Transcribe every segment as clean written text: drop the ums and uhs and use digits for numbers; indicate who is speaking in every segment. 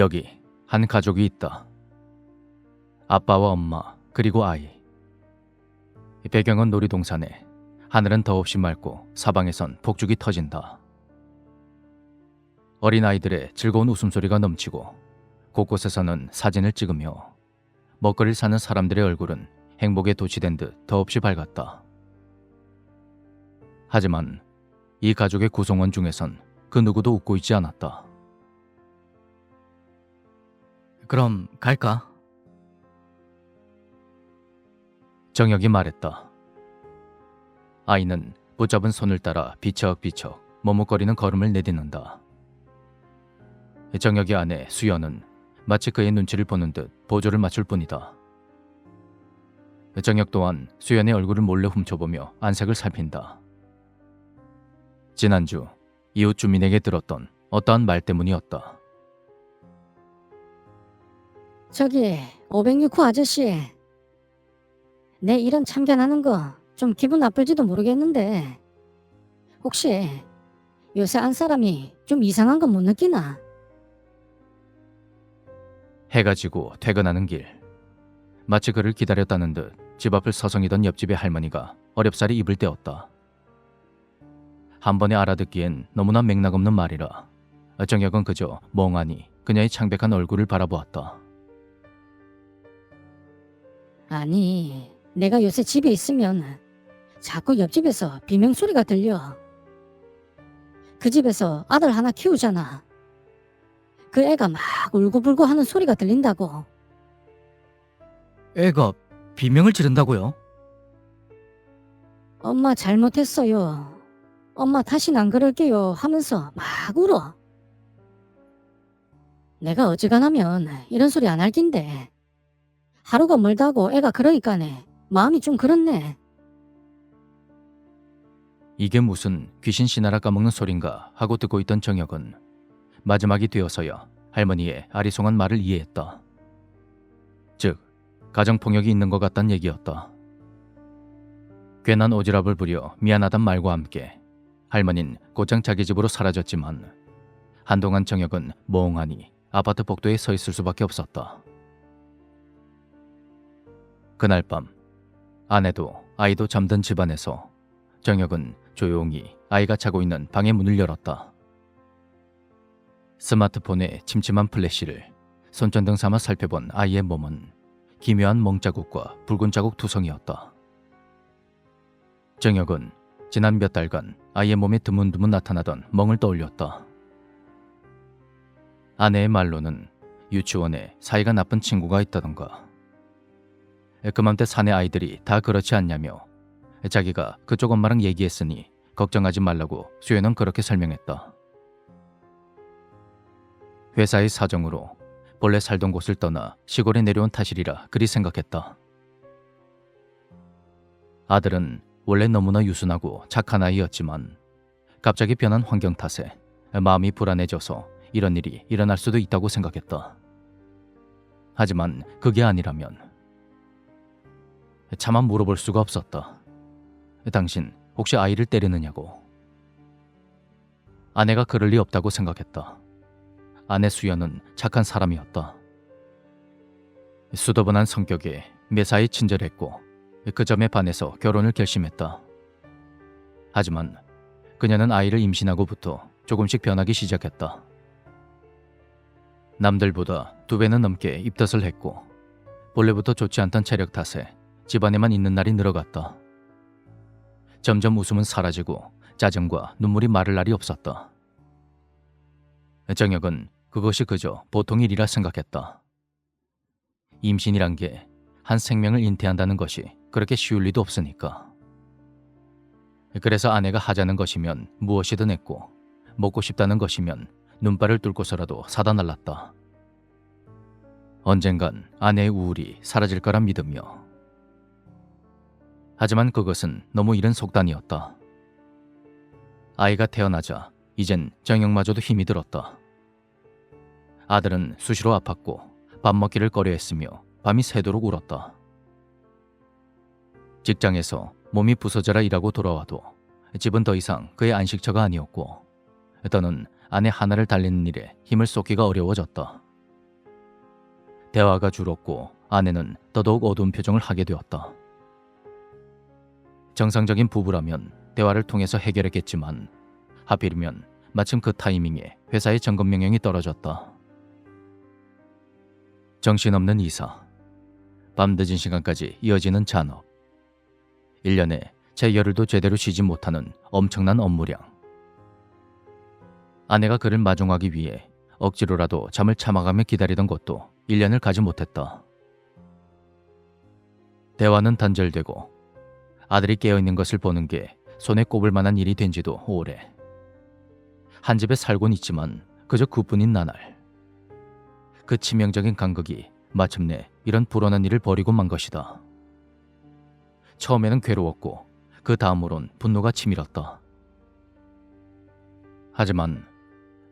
Speaker 1: 여기 한 가족이 있다. 아빠와 엄마 그리고 아이. 배경은 놀이동산에 하늘은 더없이 맑고 사방에선 폭죽이 터진다. 어린아이들의 즐거운 웃음소리가 넘치고 곳곳에서는 사진을 찍으며 먹거리를 사는 사람들의 얼굴은 행복에 도취된 듯 더없이 밝았다. 하지만 이 가족의 구성원 중에선 그 누구도 웃고 있지 않았다.
Speaker 2: 그럼 갈까?
Speaker 1: 정혁이 말했다. 아이는 붙잡은 손을 따라 비척비척 머뭇거리는 걸음을 내딛는다. 정혁의 아내 수연은 마치 그의 눈치를 보는 듯 보조를 맞출 뿐이다. 정혁 또한 수연의 얼굴을 몰래 훔쳐보며 안색을 살핀다. 지난주 이웃 주민에게 들었던 어떠한 말 때문이었다.
Speaker 3: 저기 506호 아저씨, 내 이런 참견하는 거 좀 기분 나쁠지도 모르겠는데 혹시 요새 안 사람이 좀 이상한 거 못 느끼나?
Speaker 1: 해가 지고 퇴근하는 길. 마치 그를 기다렸다는 듯 집 앞을 서성이던 옆집의 할머니가 어렵사리 입을 떼었다. 한 번에 알아듣기엔 너무나 맥락없는 말이라 정혁은 그저 멍하니 그녀의 창백한 얼굴을 바라보았다.
Speaker 3: 아니, 내가 요새 집에 있으면 자꾸 옆집에서 비명소리가 들려. 그 집에서 아들 하나 키우잖아. 그 애가 막 울고불고 하는 소리가 들린다고.
Speaker 2: 애가 비명을 지른다고요?
Speaker 3: 엄마 잘못했어요. 엄마 다신 안 그럴게요 하면서 막 울어. 내가 어지간하면 이런 소리 안 할 낀데 하루가 멀다고 애가 그러니까네 마음이 좀 그렇네.
Speaker 1: 이게 무슨 귀신 씨나라 까먹는 소린가 하고 듣고 있던 정혁은 마지막이 되어서야 할머니의 아리송한 말을 이해했다. 즉, 가정폭력이 있는 것 같단 얘기였다. 괜한 오지랖을 부려 미안하단 말과 함께 할머니는 곧장 자기 집으로 사라졌지만 한동안 정혁은 멍하니 아파트 복도에 서 있을 수밖에 없었다. 그날 밤 아내도 아이도 잠든 집안에서 정혁은 조용히 아이가 자고 있는 방의 문을 열었다. 스마트폰의 침침한 플래시를 손전등 삼아 살펴본 아이의 몸은 기묘한 멍자국과 붉은 자국 투성이었다. 정혁은 지난 몇 달간 아이의 몸에 드문드문 나타나던 멍을 떠올렸다. 아내의 말로는 유치원에 사이가 나쁜 친구가 있다던가. 그맘때 사내 아이들이 다 그렇지 않냐며 자기가 그쪽 엄마랑 얘기했으니 걱정하지 말라고 수연은 그렇게 설명했다. 회사의 사정으로 본래 살던 곳을 떠나 시골에 내려온 탓이리라 그리 생각했다. 아들은 원래 너무나 유순하고 착한 아이였지만 갑자기 변한 환경 탓에 마음이 불안해져서 이런 일이 일어날 수도 있다고 생각했다. 하지만 그게 아니라면 차마 물어볼 수가 없었다. 당신 혹시 아이를 때리느냐고. 아내가 그럴 리 없다고 생각했다. 아내 수연은 착한 사람이었다. 수더분한 성격에 매사에 친절했고 그 점에 반해서 결혼을 결심했다. 하지만 그녀는 아이를 임신하고부터 조금씩 변하기 시작했다. 남들보다 2배는 넘게 입덧을 했고 본래부터 좋지 않던 체력 탓에 집안에만 있는 날이 늘어갔다. 점점 웃음은 사라지고 짜증과 눈물이 마를 날이 없었다. 정혁은 그것이 그저 보통 일이라 생각했다. 임신이란 게 한 생명을 잉태한다는 것이 그렇게 쉬울 리도 없으니까. 그래서 아내가 하자는 것이면 무엇이든 했고 먹고 싶다는 것이면 눈발을 뚫고서라도 사다 날랐다. 언젠간 아내의 우울이 사라질 거란 믿으며. 하지만 그것은 너무 이른 속단이었다. 아이가 태어나자 이젠 정혁마저도 힘이 들었다. 아들은 수시로 아팠고 밥 먹기를 꺼려했으며 밤이 새도록 울었다. 직장에서 몸이 부서져라 일하고 돌아와도 집은 더 이상 그의 안식처가 아니었고 더는 아내 하나를 달리는 일에 힘을 쏟기가 어려워졌다. 대화가 줄었고 아내는 더더욱 어두운 표정을 하게 되었다. 정상적인 부부라면 대화를 통해서 해결했겠지만 하필이면 마침 그 타이밍에 회사의 점검 명령이 떨어졌다. 정신없는 이사, 밤늦은 시간까지 이어지는 잔업, 1년에 채 열흘도 제대로 쉬지 못하는 엄청난 업무량. 아내가 그를 마중하기 위해 억지로라도 잠을 참아가며 기다리던 것도 1년을 가지 못했다. 대화는 단절되고 아들이 깨어있는 것을 보는 게 손에 꼽을 만한 일이 된 지도 오래. 한 집에 살곤 있지만 그저 그뿐인 나날. 그 치명적인 간극이 마침내 이런 불온한 일을 벌이고 만 것이다. 처음에는 괴로웠고 그 다음으론 분노가 치밀었다. 하지만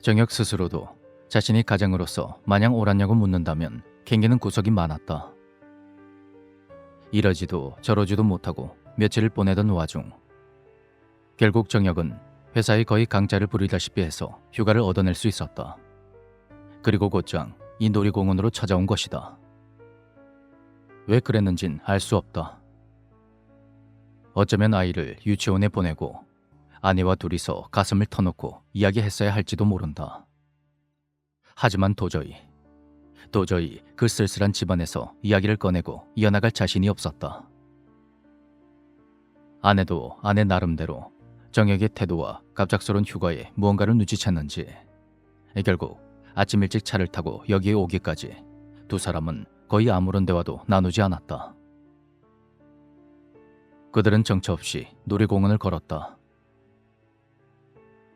Speaker 1: 정혁 스스로도 자신이 가장으로서 마냥 옳았냐고 묻는다면 캥기는 구석이 많았다. 이러지도 저러지도 못하고 며칠을 보내던 와중 결국 정혁은 회사에 거의 강짜를 부리다시피 해서 휴가를 얻어낼 수 있었다. 그리고 곧장 이 놀이공원으로 찾아온 것이다. 왜 그랬는진 알 수 없다. 어쩌면 아이를 유치원에 보내고 아내와 둘이서 가슴을 터놓고 이야기했어야 할지도 모른다. 하지만 도저히 그 쓸쓸한 집안에서 이야기를 꺼내고 이어나갈 자신이 없었다. 아내도 아내 나름대로 정혁의 태도와 갑작스러운 휴가에 무언가를 눈치챘는지 결국 아침 일찍 차를 타고 여기에 오기까지 두 사람은 거의 아무런 대화도 나누지 않았다. 그들은 정처 없이 놀이공원을 걸었다.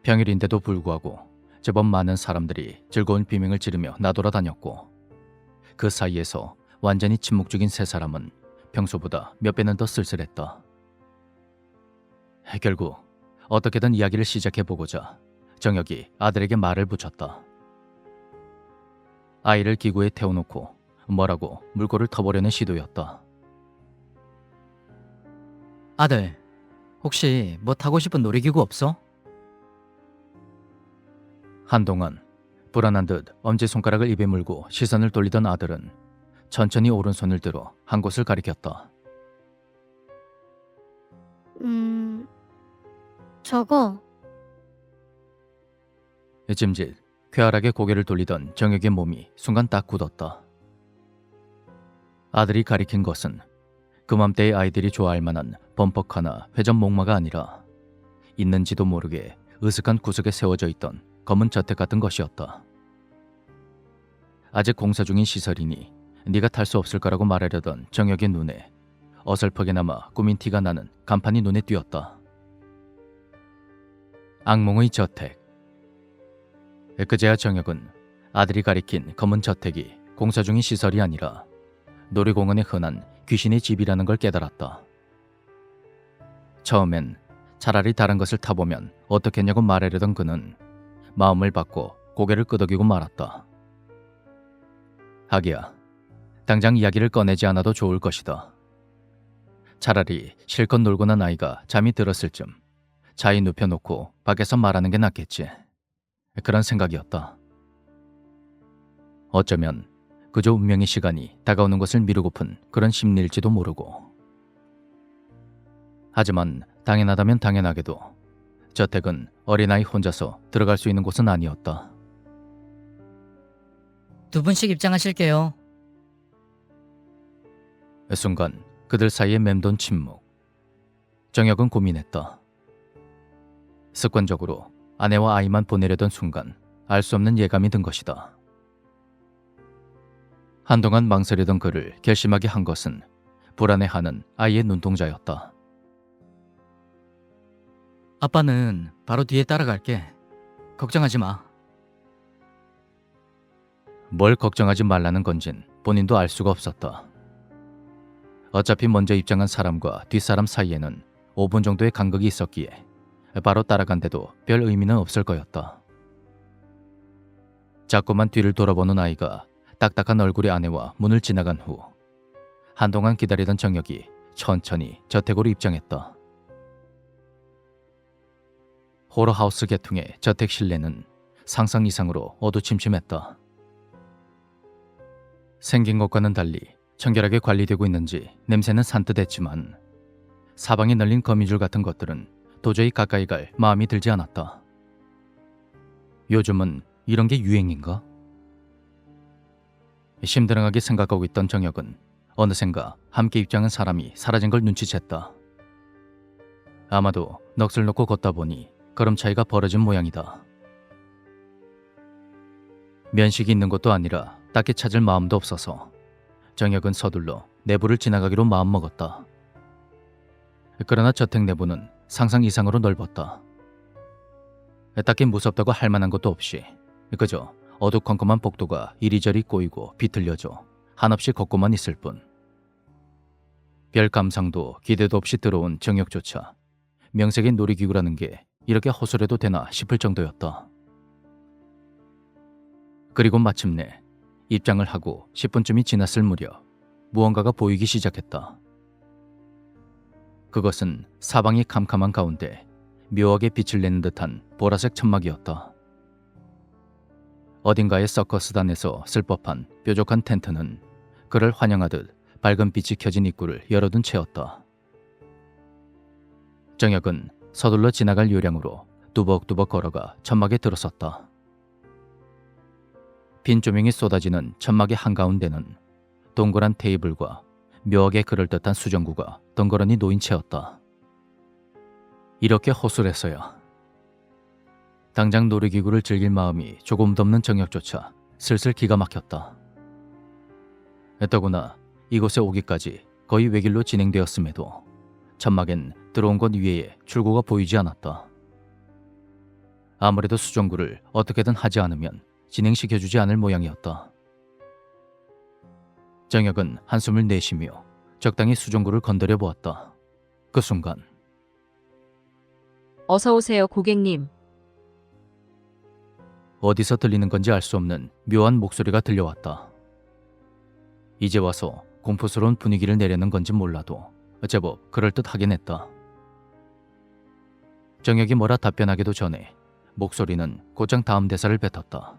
Speaker 1: 평일인데도 불구하고 제법 많은 사람들이 즐거운 비명을 지르며 나돌아다녔고 그 사이에서 완전히 침묵 중인 세 사람은 평소보다 몇 배는 더 쓸쓸했다. 결국 어떻게든 이야기를 시작해보고자 정혁이 아들에게 말을 붙였다. 아이를 기구에 태워놓고 뭐라고 물꼬를 터보려는 시도였다.
Speaker 2: 아들, 혹시 뭐 타고 싶은 놀이기구 없어?
Speaker 1: 한동안 불안한 듯 엄지손가락을 입에 물고 시선을 돌리던 아들은 천천히 오른손을 들어 한 곳을 가리켰다.
Speaker 3: 저거.
Speaker 1: 짐짓 쾌활하게 고개를 돌리던 정혁의 몸이 순간 딱 굳었다. 아들이 가리킨 것은 그맘때의 아이들이 좋아할 만한 범퍼카나 회전 목마가 아니라 있는지도 모르게 으슥한 구석에 세워져 있던 검은 저택 같은 것이었다. 아직 공사 중인 시설이니 네가 탈 수 없을 거라고 말하려던 정혁의 눈에 어설프게나마 꾸민 티가 나는 간판이 눈에 띄었다. 악몽의 저택. 그제야 정혁은 아들이 가리킨 검은 저택이 공사 중인 시설이 아니라 놀이공원에 흔한 귀신의 집이라는 걸 깨달았다. 처음엔 차라리 다른 것을 타보면 어떻겠냐고 말하려던 그는 마음을 바꿔 고개를 끄덕이고 말았다. 하기야, 당장 이야기를 꺼내지 않아도 좋을 것이다. 차라리 실컷 놀고 난 아이가 잠이 들었을 쯤 자에 눕혀놓고 밖에서 말하는 게 낫겠지. 그런 생각이었다. 어쩌면 그저 운명의 시간이 다가오는 것을 미루고픈 그런 심리일지도 모르고. 하지만 당연하다면 당연하게도 저택은 어린아이 혼자서 들어갈 수 있는 곳은 아니었다.
Speaker 2: 두 분씩 입장하실게요.
Speaker 1: 순간 그들 사이에 맴돈 침묵. 정혁은 고민했다. 습관적으로 아내와 아이만 보내려던 순간 알 수 없는 예감이 든 것이다. 한동안 망설이던 그를 결심하게 한 것은 불안해하는 아이의 눈동자였다.
Speaker 2: 아빠는 바로 뒤에 따라갈게. 걱정하지 마.
Speaker 1: 뭘 걱정하지 말라는 건진 본인도 알 수가 없었다. 어차피 먼저 입장한 사람과 뒷사람 사이에는 5분 정도의 간극이 있었기에 바로 따라간데도 별 의미는 없을 거였다. 자꾸만 뒤를 돌아보는 아이가 딱딱한 얼굴의 아내와 문을 지나간 후 한동안 기다리던 정혁이 천천히 저택으로 입장했다. 호러하우스 계통의 저택 실내는 상상 이상으로 어두침침했다. 생긴 것과는 달리 청결하게 관리되고 있는지 냄새는 산뜻했지만 사방에 널린 거미줄 같은 것들은 도저히 가까이 갈 마음이 들지 않았다. 요즘은 이런 게 유행인가? 심드렁하게 생각하고 있던 정혁은 어느샌가 함께 입장한 사람이 사라진 걸 눈치챘다. 아마도 넋을 놓고 걷다 보니 걸음 차이가 벌어진 모양이다. 면식이 있는 것도 아니라 딱히 찾을 마음도 없어서 정혁은 서둘러 내부를 지나가기로 마음먹었다. 그러나 저택 내부는 상상 이상으로 넓었다. 딱히 무섭다고 할 만한 것도 없이 그저 어두컴컴한 복도가 이리저리 꼬이고 비틀려져 한없이 걷고만 있을 뿐. 별 감상도 기대도 없이 들어온 정혁조차 명색의 놀이기구라는 게 이렇게 허술해도 되나 싶을 정도였다. 그리고 마침내 입장을 하고 10분쯤이 지났을 무렵 무언가가 보이기 시작했다. 그것은 사방이 캄캄한 가운데 묘하게 빛을 내는 듯한 보라색 천막이었다. 어딘가의 서커스단에서 쓸 법한 뾰족한 텐트는 그를 환영하듯 밝은 빛이 켜진 입구를 열어둔 채였다. 정혁은 서둘러 지나갈 요량으로 뚜벅뚜벅 걸어가 천막에 들어섰다. 빈 조명이 쏟아지는 천막의 한가운데는 동그란 테이블과 묘하게 그럴듯한 수정구가 덩그러니 놓인 채였다. 이렇게 허술해서야 당장 놀이기구를 즐길 마음이 조금도 없는 정혁조차 슬슬 기가 막혔다. 더구나 이곳에 오기까지 거의 외길로 진행되었음에도 천막엔 들어온 것 위에 출구가 보이지 않았다. 아무래도 수정구를 어떻게든 하지 않으면 진행시켜주지 않을 모양이었다. 정혁은 한숨을 내쉬며 적당히 수정구를 건드려 보았다. 그 순간
Speaker 4: 어서 오세요, 고객님.
Speaker 1: 어디서 들리는 건지 알 수 없는 묘한 목소리가 들려왔다. 이제 와서 공포스러운 분위기를 내려는 건지 몰라도 제법 그럴듯하긴 했다. 정혁이 뭐라 답변하기도 전에 목소리는 곧장 다음 대사를 뱉었다.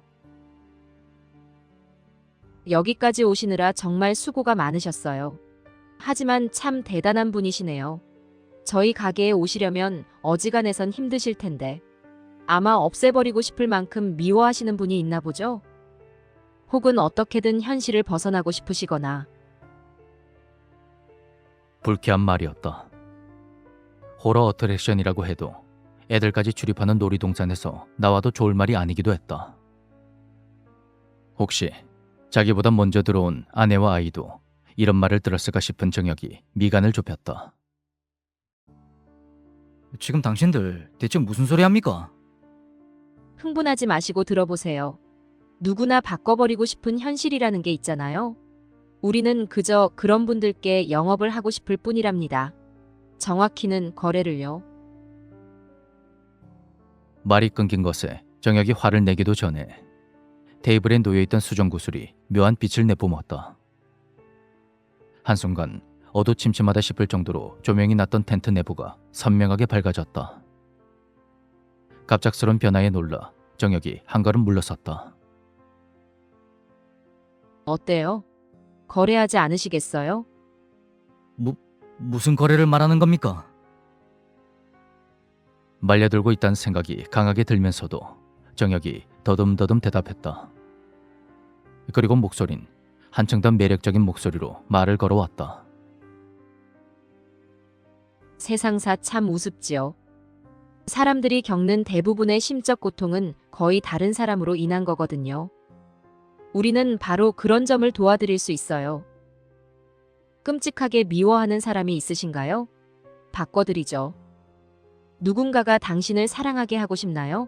Speaker 4: 여기까지 오시느라 정말 수고가 많으셨어요. 하지만 참 대단한 분이시네요. 저희 가게에 오시려면 어지간해선 힘드실 텐데 아마 없애버리고 싶을 만큼 미워하시는 분이 있나 보죠? 혹은 어떻게든 현실을 벗어나고 싶으시거나.
Speaker 1: 불쾌한 말이었다. 호러 어트랙션이라고 해도 애들까지 출입하는 놀이동산에서 나와도 좋을 말이 아니기도 했다. 혹시 자기보다 먼저 들어온 아내와 아이도 이런 말을 들었을까 싶은 정혁이 미간을 좁혔다.
Speaker 2: 지금 당신들 대체 무슨 소리 합니까?
Speaker 4: 흥분하지 마시고 들어보세요. 누구나 바꿔버리고 싶은 현실이라는 게 있잖아요. 우리는 그저 그런 분들께 영업을 하고 싶을 뿐이랍니다. 정확히는 거래를요.
Speaker 1: 말이 끊긴 것에 정혁이 화를 내기도 전에 테이블에 놓여있던 수정구슬이 묘한 빛을 내뿜었다. 한순간 어두침침하다 싶을 정도로 조명이 났던 텐트 내부가 선명하게 밝아졌다. 갑작스런 변화에 놀라 정혁이 한 걸음 물러섰다.
Speaker 4: 어때요? 거래하지 않으시겠어요?
Speaker 2: 무슨 거래를 말하는 겁니까?
Speaker 1: 말려들고 있다는 생각이 강하게 들면서도 정혁이 더듬더듬 대답했다. 그리고 목소린 한층 더 매력적인 목소리로 말을 걸어왔다.
Speaker 4: 세상사 참 우습지요. 사람들이 겪는 대부분의 심적 고통은 거의 다른 사람으로 인한 거거든요. 우리는 바로 그런 점을 도와드릴 수 있어요. 끔찍하게 미워하는 사람이 있으신가요? 바꿔드리죠. 누군가가 당신을 사랑하게 하고 싶나요?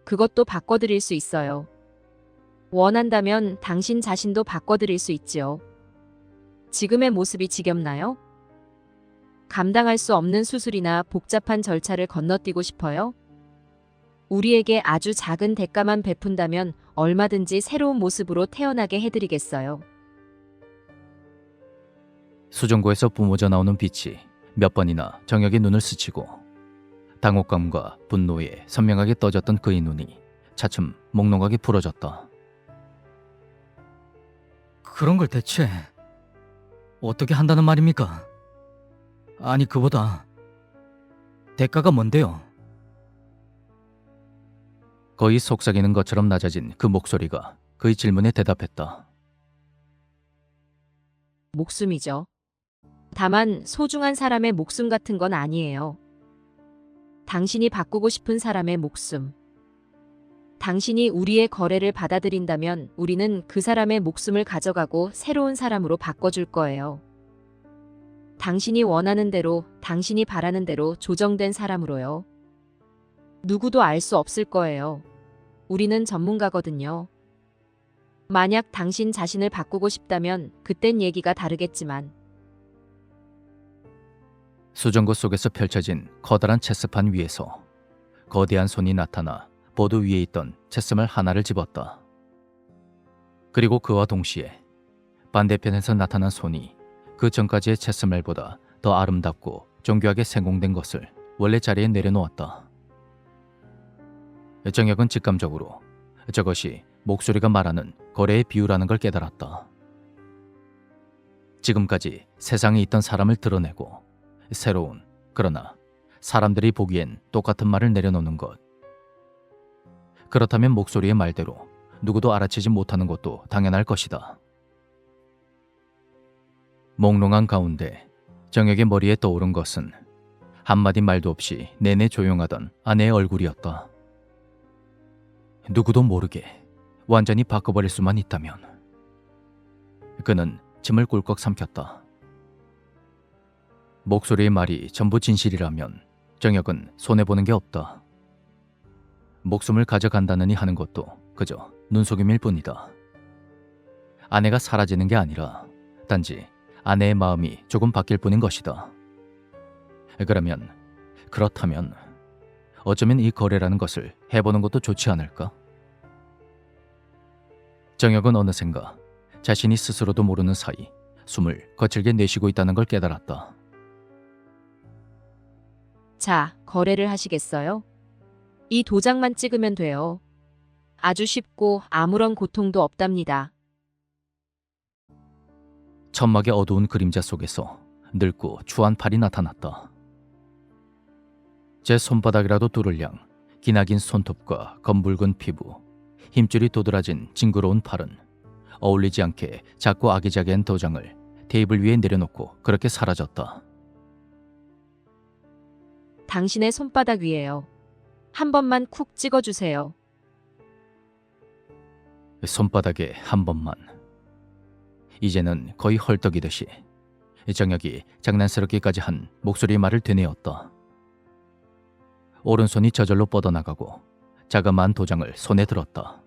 Speaker 4: 그것도 바꿔드릴 수 있어요. 원한다면 당신 자신도 바꿔드릴 수 있지요. 지금의 모습이 지겹나요? 감당할 수 없는 수술이나 복잡한 절차를 건너뛰고 싶어요? 우리에게 아주 작은 대가만 베푼다면 얼마든지 새로운 모습으로 태어나게 해드리겠어요.
Speaker 1: 수정구에서 뿜어져 나오는 빛이 몇 번이나 정혁의 눈을 스치고 당혹감과 분노에 선명하게 떠졌던 그의 눈이 차츰 몽롱하게 풀어졌다.
Speaker 2: 그런 걸 대체 어떻게 한다는 말입니까? 아니, 그보다 대가가 뭔데요?
Speaker 1: 거의 속삭이는 것처럼 낮아진 그 목소리가 그의 질문에 대답했다.
Speaker 4: 목숨이죠. 다만 소중한 사람의 목숨 같은 건 아니에요. 당신이 바꾸고 싶은 사람의 목숨. 당신이 우리의 거래를 받아들인다면 우리는 그 사람의 목숨을 가져가고 새로운 사람으로 바꿔줄 거예요. 당신이 원하는 대로, 당신이 바라는 대로 조정된 사람으로요. 누구도 알 수 없을 거예요. 우리는 전문가거든요. 만약 당신 자신을 바꾸고 싶다면 그땐 얘기가 다르겠지만
Speaker 1: 수정구 속에서 펼쳐진 커다란 체스판 위에서 거대한 손이 나타나 보드 위에 있던 체스말 하나를 집었다. 그리고 그와 동시에 반대편에서 나타난 손이 그 전까지의 체스말보다 더 아름답고 정교하게 생공된 것을 원래 자리에 내려놓았다. 정혁은 직감적으로 저것이 목소리가 말하는 거래의 비유라는 걸 깨달았다. 지금까지 세상에 있던 사람을 드러내고 새로운, 그러나 사람들이 보기엔 똑같은 말을 내려놓는 것. 그렇다면 목소리의 말대로 누구도 알아채지 못하는 것도 당연할 것이다. 몽롱한 가운데 정혁의 머리에 떠오른 것은 한마디 말도 없이 내내 조용하던 아내의 얼굴이었다. 누구도 모르게 완전히 바꿔버릴 수만 있다면. 그는 침을 꿀꺽 삼켰다. 목소리의 말이 전부 진실이라면 정혁은 손해보는 게 없다. 목숨을 가져간다느니 하는 것도 그저 눈속임일 뿐이다. 아내가 사라지는 게 아니라 단지 아내의 마음이 조금 바뀔 뿐인 것이다. 그렇다면 어쩌면 이 거래라는 것을 해보는 것도 좋지 않을까? 정혁은 어느샌가 자신이 스스로도 모르는 사이 숨을 거칠게 내쉬고 있다는 걸 깨달았다.
Speaker 4: 자, 거래를 하시겠어요? 이 도장만 찍으면 돼요. 아주 쉽고 아무런 고통도 없답니다.
Speaker 1: 천막의 어두운 그림자 속에서 늙고 추한 팔이 나타났다. 제 손바닥이라도 뚫을 양 기나긴 손톱과 검붉은 피부, 힘줄이 도드라진 징그러운 팔은 어울리지 않게 작고 아기자기한 도장을 테이블 위에 내려놓고 그렇게 사라졌다.
Speaker 4: 당신의 손바닥 위에요. 한 번만 쿡 찍어주세요.
Speaker 1: 손바닥에 한 번만. 이제는 거의 헐떡이듯이 정혁이 장난스럽게까지 한 목소리의 말을 되뇌었다. 오른손이 저절로 뻗어나가고 자그마한 도장을 손에 들었다.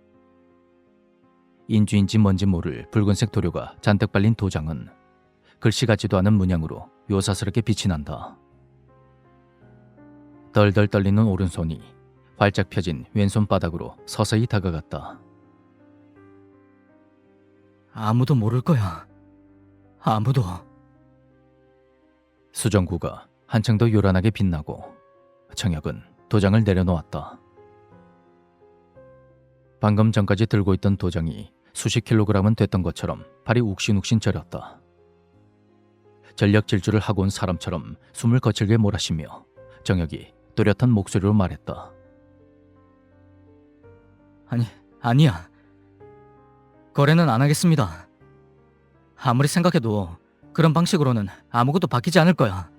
Speaker 1: 인주인지 뭔지 모를 붉은색 도료가 잔뜩 발린 도장은 글씨 같지도 않은 문양으로 요사스럽게 빛이 난다. 덜덜 떨리는 오른손이 활짝 펴진 왼손바닥으로 서서히 다가갔다.
Speaker 2: 아무도 모를 거야. 아무도.
Speaker 1: 수정구가 한층 더 요란하게 빛나고 정혁은 도장을 내려놓았다. 방금 전까지 들고 있던 도장이 수십 킬로그램은 됐던 것처럼 팔이 욱신욱신 저렸다. 전력 질주를 하고 온 사람처럼 숨을 거칠게 몰아쉬며 정혁이 또렷한 목소리로 말했다.
Speaker 2: 아니야. 거래는 안 하겠습니다. 아무리 생각해도 그런 방식으로는 아무것도 바뀌지 않을 거야.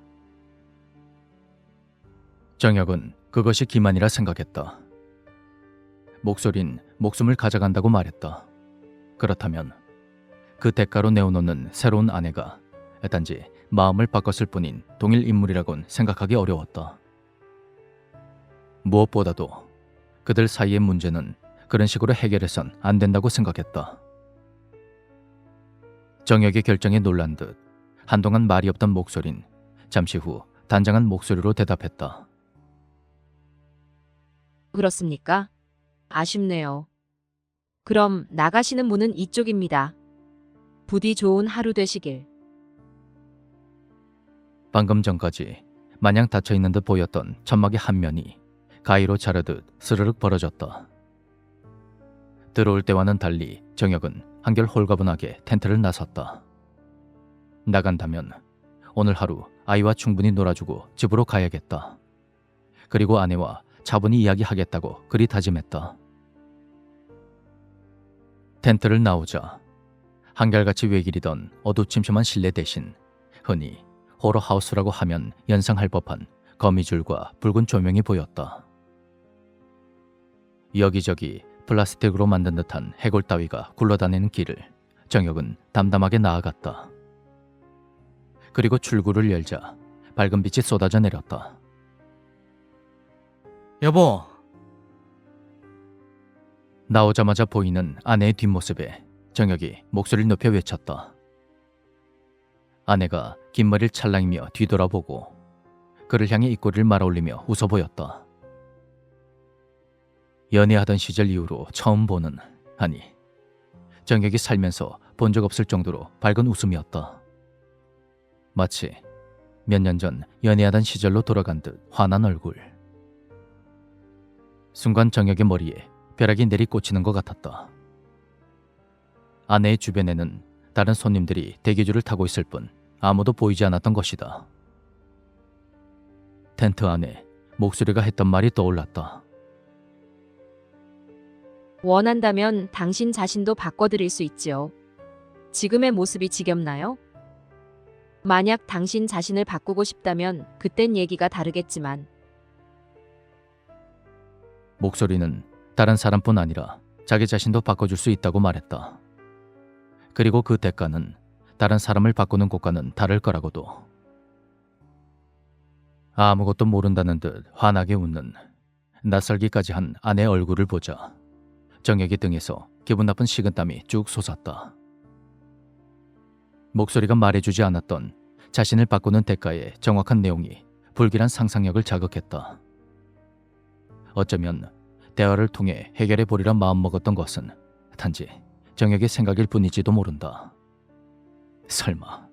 Speaker 1: 정혁은 그것이 기만이라 생각했다. 목소린 목숨을 가져간다고 말했다. 그렇다면 그 대가로 내어놓는 새로운 아내가 단지 마음을 바꿨을 뿐인 동일 인물이라곤 생각하기 어려웠다. 무엇보다도 그들 사이의 문제는 그런 식으로 해결해선 안 된다고 생각했다. 정혁의 결정에 놀란 듯 한동안 말이 없던 목소린 잠시 후 단정한 목소리로 대답했다.
Speaker 4: 그렇습니까? 아쉽네요. 그럼 나가시는 문은 이쪽입니다. 부디 좋은 하루 되시길.
Speaker 1: 방금 전까지 마냥 닫혀있는 듯 보였던 천막의 한 면이 가위로 자르듯 스르륵 벌어졌다. 들어올 때와는 달리 정혁은 한결 홀가분하게 텐트를 나섰다. 나간다면 오늘 하루 아이와 충분히 놀아주고 집으로 가야겠다. 그리고 아내와 차분히 이야기하겠다고 그리 다짐했다. 텐트를 나오자 한결같이 외길이던 어두침침한 실내 대신 흔히 호러하우스라고 하면 연상할 법한 거미줄과 붉은 조명이 보였다. 여기저기 플라스틱으로 만든 듯한 해골 따위가 굴러다니는 길을 정혁은 담담하게 나아갔다. 그리고 출구를 열자 밝은 빛이 쏟아져 내렸다.
Speaker 2: 여보,
Speaker 1: 나오자마자 보이는 아내의 뒷모습에 정혁이 목소리를 높여 외쳤다. 아내가 긴 머리를 찰랑이며 뒤돌아보고 그를 향해 입꼬리를 말아올리며 웃어 보였다. 연애하던 시절 이후로 처음 보는, 아니 정혁이 살면서 본 적 없을 정도로 밝은 웃음이었다. 마치 몇 년 전 연애하던 시절로 돌아간 듯 환한 얼굴. 순간 정혁의 머리에 벼락이 내리꽂히는 것 같았다. 아내의 주변에는 다른 손님들이 대기줄을 타고 있을 뿐 아무도 보이지 않았던 것이다. 텐트 안에 목소리가 했던 말이 떠올랐다.
Speaker 4: 원한다면 당신 자신도 바꿔드릴 수 있지요. 지금의 모습이 지겹나요? 만약 당신 자신을 바꾸고 싶다면 그땐 얘기가 다르겠지만
Speaker 1: 목소리는 다른 사람뿐 아니라 자기 자신도 바꿔줄 수 있다고 말했다. 그리고 그 대가는 다른 사람을 바꾸는 것과는 다를 거라고도. 아무것도 모른다는 듯 환하게 웃는 낯설기까지 한 아내의 얼굴을 보자 정혁의 등에서 기분 나쁜 식은땀이 쭉 솟았다. 목소리가 말해주지 않았던 자신을 바꾸는 대가의 정확한 내용이 불길한 상상력을 자극했다. 어쩌면 대화를 통해 해결해 보리라 마음먹었던 것은 단지 정혁의 생각일 뿐일지도 모른다. 설마.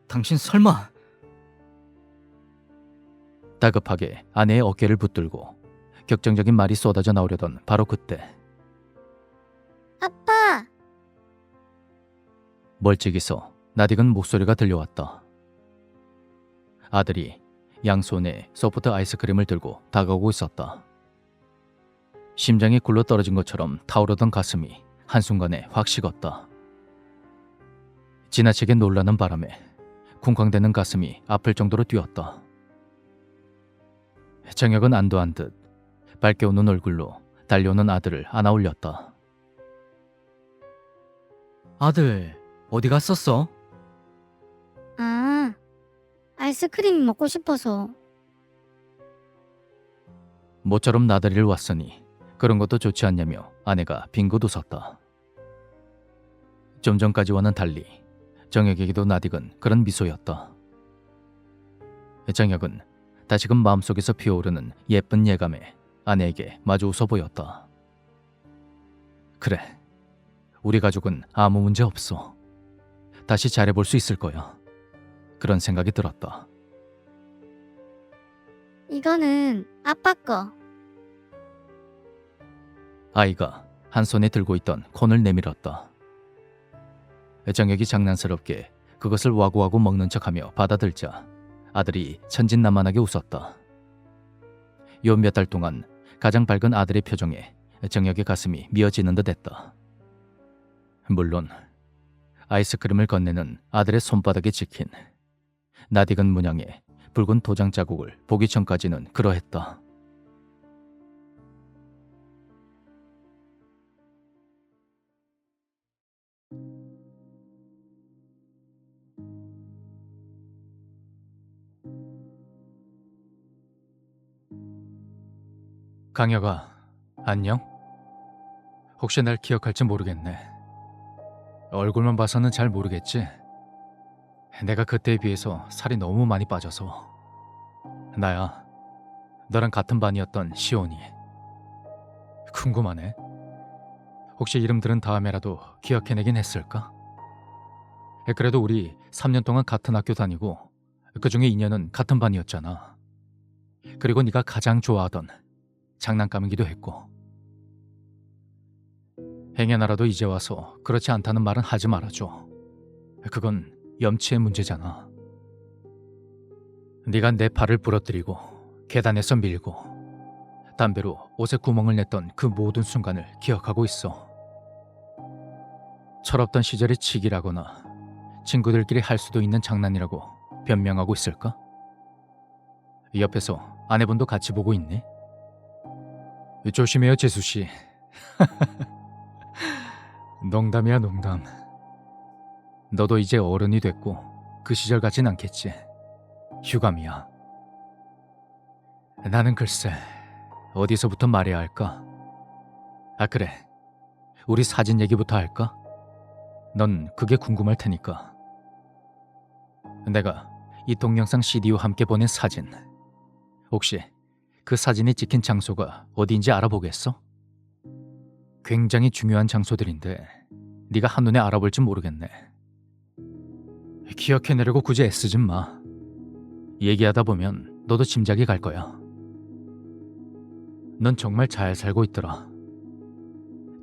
Speaker 2: 당신 설마...
Speaker 1: 다급하게 아내의 어깨를 붙들고 격정적인 말이 쏟아져 나오려던 바로 그때
Speaker 3: 아빠!
Speaker 1: 멀찍이서 낯익은 목소리가 들려왔다. 아들이 양손에 소프트 아이스크림을 들고 다가오고 있었다. 심장이 굴러 떨어진 것처럼 타오르던 가슴이 한순간에 확 식었다. 지나치게 놀라는 바람에 쿵쾅대는 가슴이 아플 정도로 뛰었다. 정혁은 안도한 듯 밝게 웃는 얼굴로 달려오는 아들을 안아 올렸다.
Speaker 2: 아들, 어디 갔었어?
Speaker 3: 아, 아이스크림 먹고 싶어서.
Speaker 1: 모처럼 나들이를 왔으니 그런 것도 좋지 않냐며 아내가 빙긋 웃었다. 좀 전까지와는 달리 정혁에게도 낯익은 그런 미소였다. 정혁은 다시금 마음속에서 피어오르는 예쁜 예감에 아내에게 마주 웃어 보였다. 그래, 우리 가족은 아무 문제 없어. 다시 잘해볼 수 있을 거야. 그런 생각이 들었다.
Speaker 3: 이거는 아빠 거.
Speaker 1: 아이가 한 손에 들고 있던 콘을 내밀었다. 정혁이 장난스럽게 그것을 와구와구 먹는 척하며 받아들자 아들이 천진난만하게 웃었다. 요 몇 달 동안 가장 밝은 아들의 표정에 정혁의 가슴이 미어지는 듯 했다. 물론 아이스크림을 건네는 아들의 손바닥에 찍힌 낯익은 문양의 붉은 도장 자국을 보기 전까지는 그러했다. 강혁아, 안녕? 혹시 날 기억할지 모르겠네. 얼굴만 봐서는 잘 모르겠지? 내가 그때에 비해서 살이 너무 많이 빠져서. 나야, 너랑 같은 반이었던 시온이. 궁금하네. 혹시 이름 들은 다음에라도 기억해내긴 했을까? 그래도 우리 3년 동안 같은 학교 다니고 그중에 2년은 같은 반이었잖아. 그리고 네가 가장 좋아하던 장난감이기도 했고. 행여나라도 이제 와서 그렇지 않다는 말은 하지 말아줘. 그건 염치의 문제잖아. 네가 내 팔을 부러뜨리고 계단에서 밀고 담배로 옷에 구멍을 냈던 그 모든 순간을 기억하고 있어. 철없던 시절의 치기라거나 친구들끼리 할 수도 있는 장난이라고 변명하고 있을까? 옆에서 아내분도 같이 보고 있니? 조심해요, 재수씨. 농담이야, 농담. 너도 이제 어른이 됐고 그 시절 같진 않겠지. 휴감이야. 나는 글쎄 어디서부터 말해야 할까? 아, 그래, 우리 사진 얘기부터 할까? 넌 그게 궁금할 테니까. 내가 이 동영상 CD와 함께 보낸 사진, 혹시 그 사진이 찍힌 장소가 어디인지 알아보겠어? 굉장히 중요한 장소들인데 네가 한눈에 알아볼지 모르겠네. 기억해내려고 굳이 애쓰진 마. 얘기하다 보면 너도 짐작이 갈 거야. 넌 정말 잘 살고 있더라.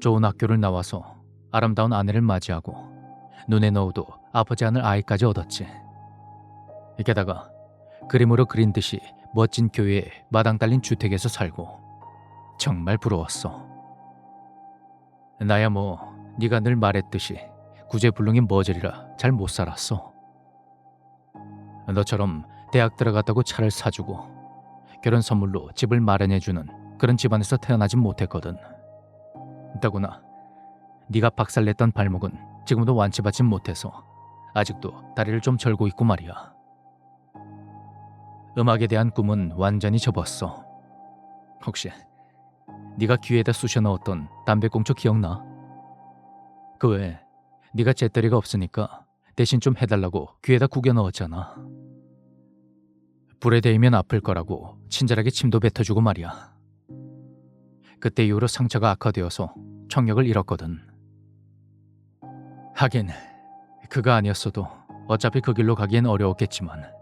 Speaker 1: 좋은 학교를 나와서 아름다운 아내를 맞이하고 눈에 넣어도 아프지 않을 아이까지 얻었지. 게다가 그림으로 그린 듯이 멋진 교회에 마당 딸린 주택에서 살고 정말 부러웠어. 나야 뭐 네가 늘 말했듯이 구제불능인 머저리라 잘 못 살았어. 너처럼 대학 들어갔다고 차를 사주고 결혼 선물로 집을 마련해주는 그런 집안에서 태어나진 못했거든. 더구나 네가 박살냈던 발목은 지금도 완치받진 못해서 아직도 다리를 좀 절고 있고 말이야. 음악에 대한 꿈은 완전히 접었어. 혹시 네가 귀에다 쑤셔 넣었던 담배꽁초 기억나? 그 외에 네가 재떨이가 없으니까 대신 좀 해달라고 귀에다 구겨 넣었잖아. 불에 대이면 아플 거라고 친절하게 침도 뱉어주고 말이야. 그때 이후로 상처가 악화되어서 청력을 잃었거든. 하긴 그가 아니었어도 어차피 그 길로 가기엔 어려웠겠지만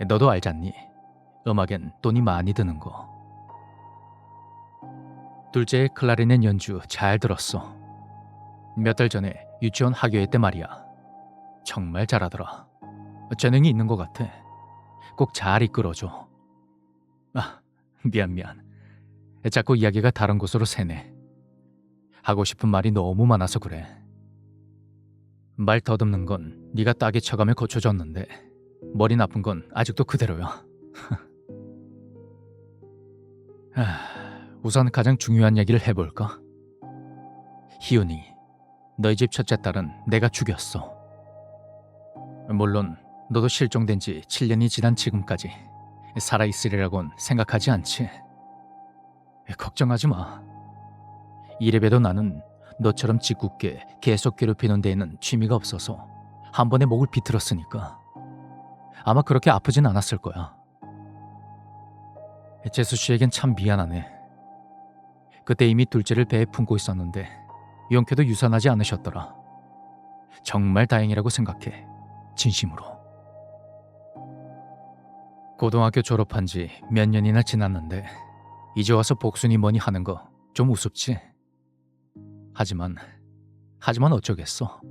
Speaker 1: 너도 알잖니, 음악엔 돈이 많이 드는 거. 둘째의 클라리넷 연주 잘 들었어. 몇 달 전에 유치원 학예회 때 말이야. 정말 잘하더라. 재능이 있는 것 같아. 꼭 잘 이끌어줘. 아, 미안. 자꾸 이야기가 다른 곳으로 새네. 하고 싶은 말이 너무 많아서 그래. 말 더듬는 건 네가 따기 쳐가며 고쳐줬는데 머리 나쁜 건 아직도 그대로야. 우선 가장 중요한 얘기를 해볼까? 희은이, 너희 집 첫째 딸은 내가 죽였어. 물론 너도 실종된 지 7년이 지난 지금까지 살아있으리라곤 생각하지 않지. 걱정하지 마. 이래봬도 나는 너처럼 짓궂게 계속 괴롭히는 데에는 취미가 없어서 한 번에 목을 비틀었으니까 아마 그렇게 아프진 않았을 거야. 재수 씨에겐 참 미안하네. 그때 이미 둘째를 배에 품고 있었는데 용케도 유산하지 않으셨더라. 정말 다행이라고 생각해. 진심으로. 고등학교 졸업한 지 몇 년이나 지났는데 이제 와서 복순이 뭐니 하는 거 좀 우습지? 하지만 어쩌겠어.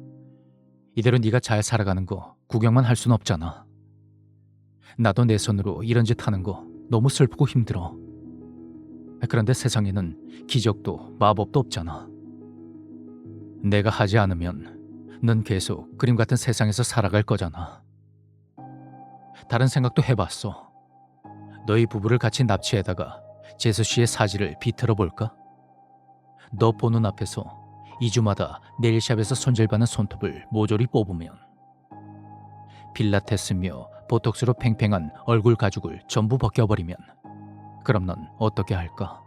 Speaker 1: 이대로 네가 잘 살아가는 거 구경만 할 순 없잖아. 나도 내 손으로 이런 짓 하는 거 너무 슬프고 힘들어. 그런데 세상에는 기적도 마법도 없잖아. 내가 하지 않으면 넌 계속 그림 같은 세상에서 살아갈 거잖아. 다른 생각도 해봤어. 너희 부부를 같이 납치해다가 재수 씨의 사지를 비틀어 볼까? 너 보는 앞에서 2주마다 네일샵에서 손질받는 손톱을 모조리 뽑으면, 필라테스며 보톡스로 팽팽한 얼굴 가죽을 전부 벗겨버리면, 그럼 넌 어떻게 할까?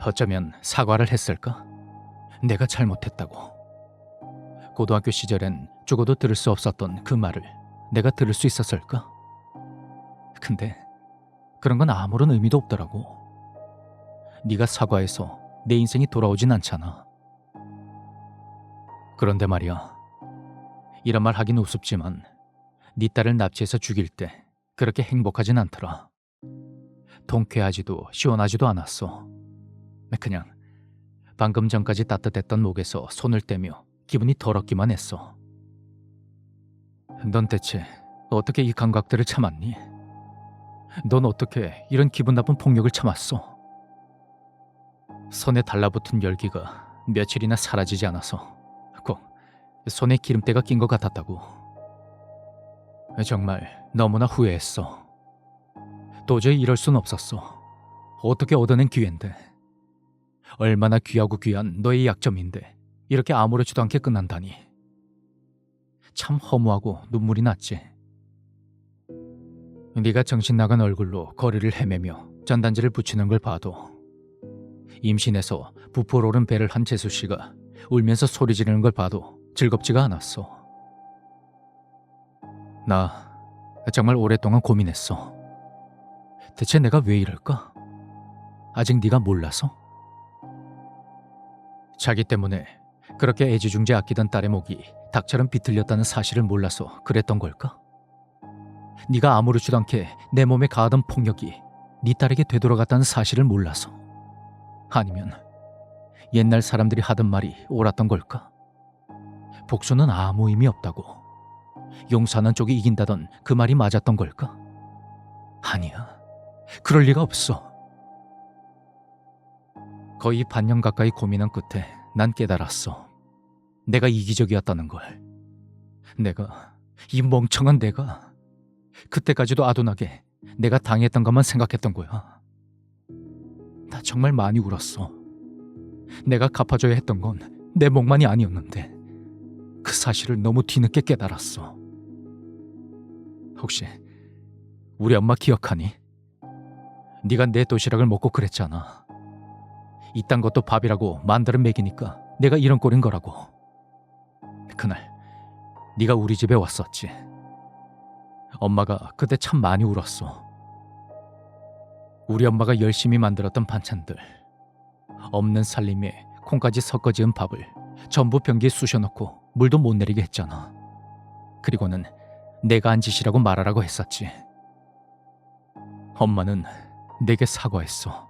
Speaker 1: 어쩌면 사과를 했을까? 내가 잘못했다고. 고등학교 시절엔 죽어도 들을 수 없었던 그 말을 내가 들을 수 있었을까? 근데 그런 건 아무런 의미도 없더라고. 네가 사과해서 내 인생이 돌아오진 않잖아. 그런데 말이야, 이런 말 하긴 우습지만 네 딸을 납치해서 죽일 때 그렇게 행복하진 않더라. 통쾌하지도 시원하지도 않았어. 그냥 방금 전까지 따뜻했던 목에서 손을 떼며 기분이 더럽기만 했어. 넌 대체 어떻게 이 감각들을 참았니? 넌 어떻게 이런 기분 나쁜 폭력을 참았어? 손에 달라붙은 열기가 며칠이나 사라지지 않아서 꼭 손에 기름때가 낀 것 같았다고. 정말 너무나 후회했어. 도저히 이럴 순 없었어. 어떻게 얻어낸 기회인데. 얼마나 귀하고 귀한 너의 약점인데 이렇게 아무렇지도 않게 끝난다니. 참 허무하고 눈물이 났지. 네가 정신 나간 얼굴로 거리를 헤매며 전단지를 붙이는 걸 봐도, 임신해서 부풀어 오른 배를 한 재수 씨가 울면서 소리 지르는 걸 봐도 즐겁지가 않았어. 나 정말 오랫동안 고민했어. 대체 내가 왜 이럴까? 아직 네가 몰라서? 자기 때문에 그렇게 애지중지 아끼던 딸의 목이 닭처럼 비틀렸다는 사실을 몰라서 그랬던 걸까? 네가 아무렇지도 않게 내 몸에 가하던 폭력이 네 딸에게 되돌아갔다는 사실을 몰라서? 아니면 옛날 사람들이 하던 말이 옳았던 걸까? 복수는 아무 의미 없다고, 용서하는 쪽이 이긴다던 그 말이 맞았던 걸까? 아니야, 그럴 리가 없어. 거의 반년 가까이 고민한 끝에 난 깨달았어. 내가 이기적이었다는 걸. 이 멍청한 내가 그때까지도 아둔하게 내가 당했던 것만 생각했던 거야. 나 정말 많이 울었어. 내가 갚아줘야 했던 건 내 몫만이 아니었는데 그 사실을 너무 뒤늦게 깨달았어. 혹시 우리 엄마 기억하니? 네가 내 도시락을 먹고 그랬잖아. 이딴 것도 밥이라고 만들어 먹이니까 내가 이런 꼴인 거라고. 그날 네가 우리 집에 왔었지. 엄마가 그때 참 많이 울었어. 우리 엄마가 열심히 만들었던 반찬들, 없는 살림에 콩까지 섞어 지은 밥을 전부 변기에 쑤셔넣고 물도 못 내리게 했잖아. 그리고는 내가 한 짓이라고 말하라고 했었지. 엄마는 내게 사과했어.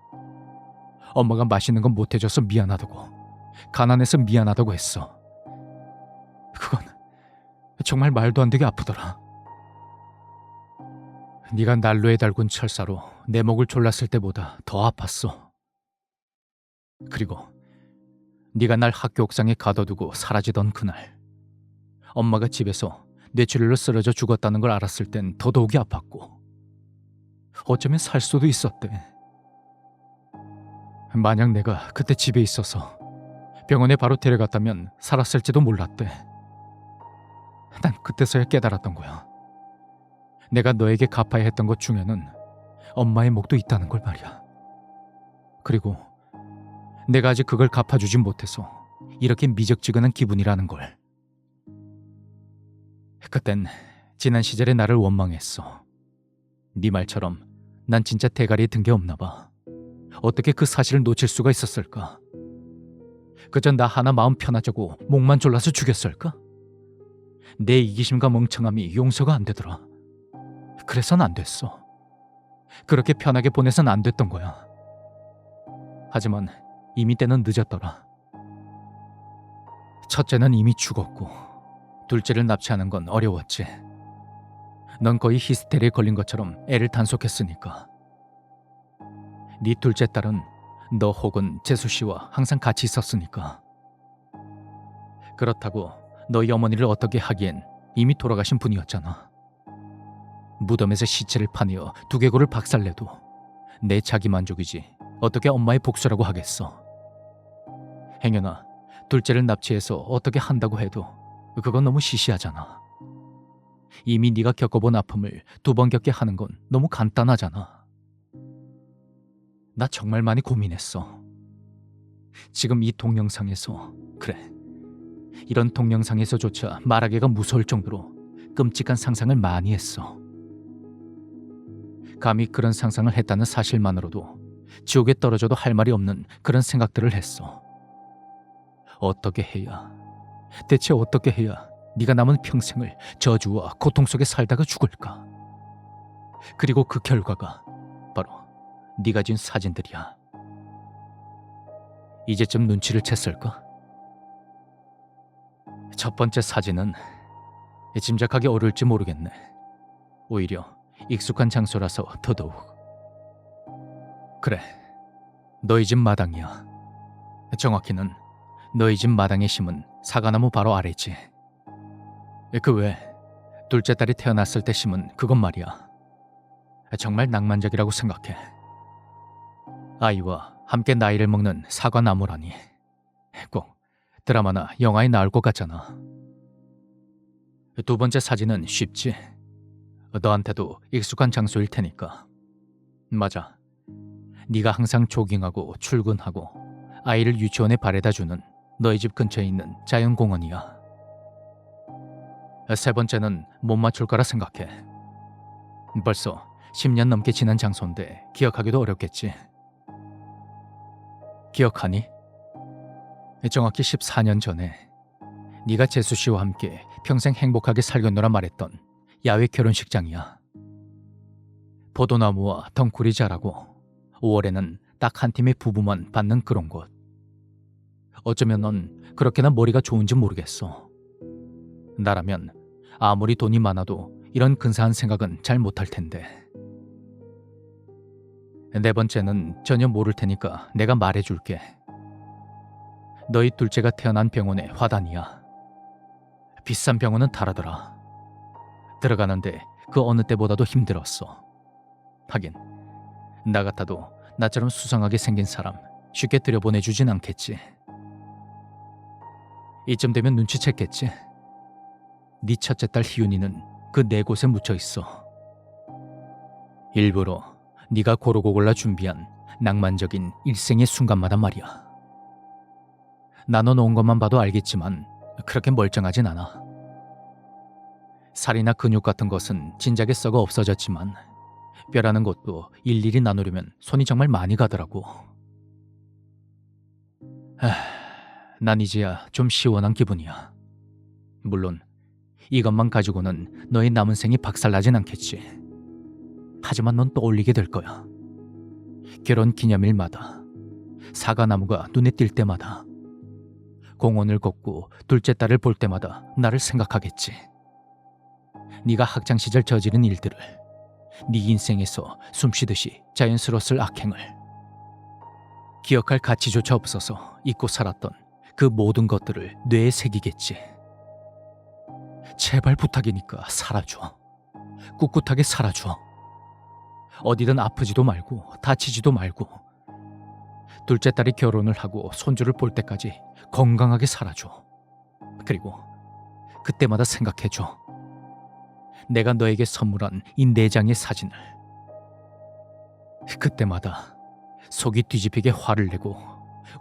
Speaker 1: 엄마가 맛있는 건 못 해줘서 미안하다고, 가난해서 미안하다고 했어. 그건 정말 말도 안 되게 아프더라. 네가 난로에 달군 철사로 내 목을 졸랐을 때보다 더 아팠어. 그리고 네가 날 학교 옥상에 가둬두고 사라지던 그날, 엄마가 집에서 뇌출혈로 쓰러져 죽었다는 걸 알았을 땐 더더욱이 아팠고, 어쩌면 살 수도 있었대. 만약 내가 그때 집에 있어서 병원에 바로 데려갔다면 살았을지도 몰랐대. 난 그때서야 깨달았던 거야. 내가 너에게 갚아야 했던 것 중에는 엄마의 목도 있다는 걸 말이야. 그리고 내가 아직 그걸 갚아주지 못해서 이렇게 미적지근한 기분이라는 걸. 그땐 지난 시절의 나를 원망했어. 네 말처럼 난 진짜 대가리에 든 게 없나 봐. 어떻게 그 사실을 놓칠 수가 있었을까? 그저 나 하나 마음 편하자고 목만 졸라서 죽였을까? 내 이기심과 멍청함이 용서가 안 되더라. 그래선 안 됐어. 그렇게 편하게 보내선 안 됐던 거야. 하지만 이미 때는 늦었더라. 첫째는 이미 죽었고 둘째를 납치하는 건 어려웠지. 넌 거의 히스테리에 걸린 것처럼 애를 단속했으니까. 네 둘째 딸은 너 혹은 재수 씨와 항상 같이 있었으니까. 그렇다고 너희 어머니를 어떻게 하기엔 이미 돌아가신 분이었잖아. 무덤에서 시체를 파내어 두개골을 박살내도 내 자기 만족이지 어떻게 엄마의 복수라고 하겠어. 행여나 둘째를 납치해서 어떻게 한다고 해도 그건 너무 시시하잖아. 이미 네가 겪어본 아픔을 두 번 겪게 하는 건 너무 간단하잖아. 나 정말 많이 고민했어. 지금 이 동영상에서, 그래, 이런 동영상에서조차 말하기가 무서울 정도로 끔찍한 상상을 많이 했어. 감히 그런 상상을 했다는 사실만으로도 지옥에 떨어져도 할 말이 없는 그런 생각들을 했어. 어떻게 해야, 대체 어떻게 해야 네가 남은 평생을 저주와 고통 속에 살다가 죽을까? 그리고 그 결과가 바로 네가 지은 사진들이야. 이제쯤 눈치를 챘을까? 첫 번째 사진은 짐작하기 어려울지 모르겠네. 오히려 익숙한 장소라서 더더욱. 그래, 너희 집 마당이야. 정확히는 너희 집 마당에 심은 사과나무 바로 아래지. 그 외 둘째 딸이 태어났을 때 심은 그것 말이야. 정말 낭만적이라고 생각해. 아이와 함께 나이를 먹는 사과나무라니. 꼭 드라마나 영화에 나올 것 같잖아. 두 번째 사진은 쉽지. 너한테도 익숙한 장소일 테니까. 맞아. 네가 항상 조깅하고 출근하고 아이를 유치원에 바래다주는 너희 집 근처에 있는 자연공원이야. 세 번째는 못 맞출 거라 생각해. 벌써 10년 넘게 지난 장소인데 기억하기도 어렵겠지. 기억하니? 정확히 14년 전에 네가 재수 씨와 함께 평생 행복하게 살겠노라 말했던 야외 결혼식장이야. 포도나무와 덩굴이 자라고 5월에는 딱 한 팀의 부부만 받는 그런 곳. 어쩌면 넌 그렇게나 머리가 좋은지 모르겠어. 나라면 아무리 돈이 많아도 이런 근사한 생각은 잘 못할 텐데. 네 번째는 전혀 모를 테니까 내가 말해줄게. 너희 둘째가 태어난 병원의 화단이야. 비싼 병원은 다르더라. 들어가는데 그 어느 때보다도 힘들었어. 하긴 나 같아도 나처럼 수상하게 생긴 사람 쉽게 들여보내주진 않겠지. 이쯤 되면 눈치챘겠지. 네 첫째 딸 희윤이는 그 네 곳에 묻혀 있어. 일부러 네가 고르고 골라 준비한 낭만적인 일생의 순간마다 말이야. 나눠놓은 것만 봐도 알겠지만 그렇게 멀쩡하진 않아. 살이나 근육 같은 것은 진작에 썩어 없어졌지만 뼈라는 것도 일일이 나누려면 손이 정말 많이 가더라고. 난 이제야 좀 시원한 기분이야. 물론 이것만 가지고는 너의 남은 생이 박살나진 않겠지. 하지만 넌 떠올리게 될 거야. 결혼 기념일마다, 사과나무가 눈에 띌 때마다, 공원을 걷고 둘째 딸을 볼 때마다 나를 생각하겠지. 네가 학창시절 저지른 일들을, 네 인생에서 숨쉬듯이 자연스러웠을 악행을, 기억할 가치조차 없어서 잊고 살았던 그 모든 것들을 뇌에 새기겠지. 제발 부탁이니까 살아줘. 꿋꿋하게 살아줘. 어디든 아프지도 말고 다치지도 말고 둘째 딸이 결혼을 하고 손주를 볼 때까지 건강하게 살아줘. 그리고 그때마다 생각해줘. 내가 너에게 선물한 이 4장의 사진을. 그때마다 속이 뒤집히게 화를 내고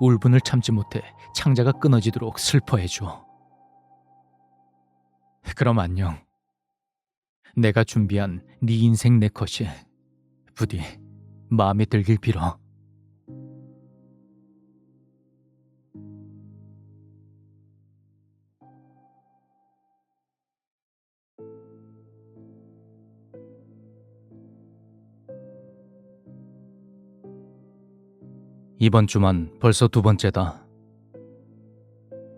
Speaker 1: 울분을 참지 못해 창자가 끊어지도록 슬퍼해줘. 그럼 안녕. 내가 준비한 네 인생 내 컷이 부디 마음에 들길 빌어. 이번 주만 벌써 2번째다.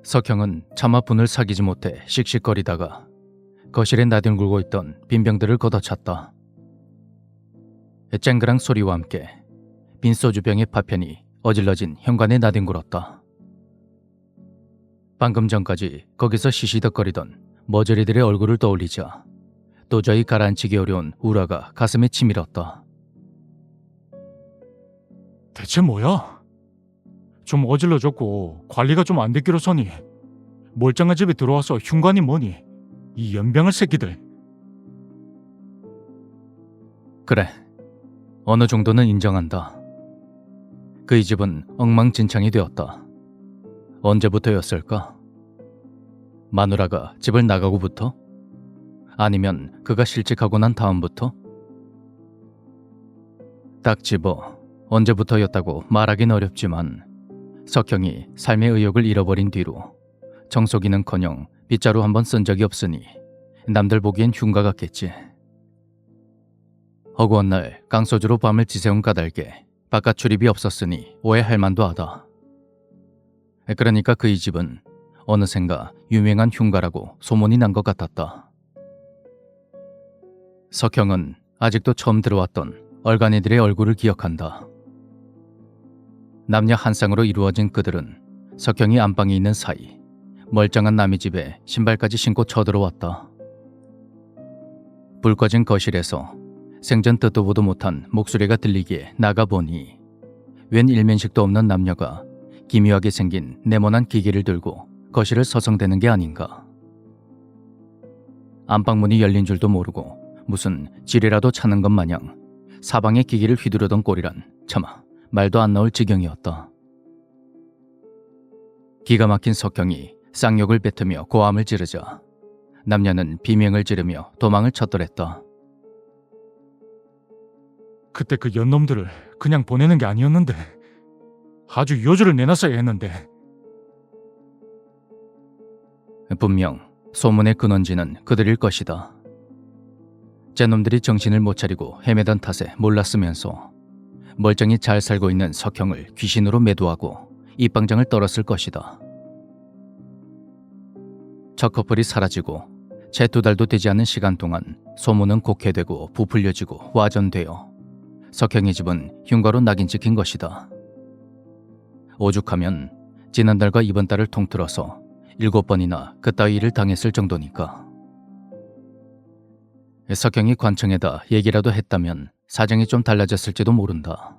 Speaker 1: 석형은 차마 분을 사귀지 못해 씩씩거리다가 거실에 나뒹굴고 있던 빈병들을 걷어찼다. 쨍그랑 소리와 함께 빈 소주병의 파편이 어질러진 현관에 나뒹굴었다. 방금 전까지 거기서 시시덕거리던 머저리들의 얼굴을 떠올리자 도저히 가라앉히기 어려운 우라가 가슴에 치밀었다.
Speaker 5: 대체 뭐야? 좀 어질러졌고 관리가 좀 안 됐기로서니 멀쩡한 집에 들어와서 흉관이 뭐니? 이 연병을 새끼들.
Speaker 1: 그래, 어느 정도는 인정한다. 그의 집은 엉망진창이 되었다. 언제부터였을까? 마누라가 집을 나가고부터? 아니면 그가 실직하고 난 다음부터? 딱 집어 언제부터였다고 말하긴 어렵지만 석형이 삶의 의욕을 잃어버린 뒤로 청소기는커녕 빗자루 한 번 쓴 적이 없으니 남들 보기엔 흉가 같겠지. 허구한 날 깡소주로 밤을 지새운 까닭에 바깥 출입이 없었으니 오해할 만도 하다. 그러니까 그의 집은 어느샌가 유명한 흉가라고 소문이 난 것 같았다. 석형은 아직도 처음 들어왔던 얼간이들의 얼굴을 기억한다. 남녀 한 쌍으로 이루어진 그들은 석형이 안방에 있는 사이 멀쩡한 남의 집에 신발까지 신고 쳐들어왔다. 불 꺼진 거실에서 생전 듣도 보도 못한 목소리가 들리기에 나가보니 웬 일면식도 없는 남녀가 기묘하게 생긴 네모난 기계를 들고 거실을 서성대는 게 아닌가. 안방문이 열린 줄도 모르고 무슨 지뢰라도 차는 것 마냥 사방에 기계를 휘두르던 꼴이란 차마 말도 안 나올 지경이었다. 기가 막힌 석형이 쌍욕을 뱉으며 고함을 지르자 남녀는 비명을 지르며 도망을 쳤더랬다.
Speaker 5: 그때 그 연놈들을 그냥 보내는 게 아니었는데 아주 요주를 내놨어야 했는데.
Speaker 1: 분명 소문의 근원지는 그들일 것이다. 쟤놈들이 정신을 못 차리고 헤매던 탓에 몰랐으면서 멀쩡히 잘 살고 있는 석형을 귀신으로 매도하고 입방정을 떨었을 것이다. 첫 커플이 사라지고 채 2달도 되지 않은 시간 동안 소문은 곡해되고 부풀려지고 와전되어 석형의 집은 흉가로 낙인 찍힌 것이다. 오죽하면 지난달과 이번 달을 통틀어서 7번이나 그따위 일을 당했을 정도니까. 석형이 관청에다 얘기라도 했다면 사정이 좀 달라졌을지도 모른다.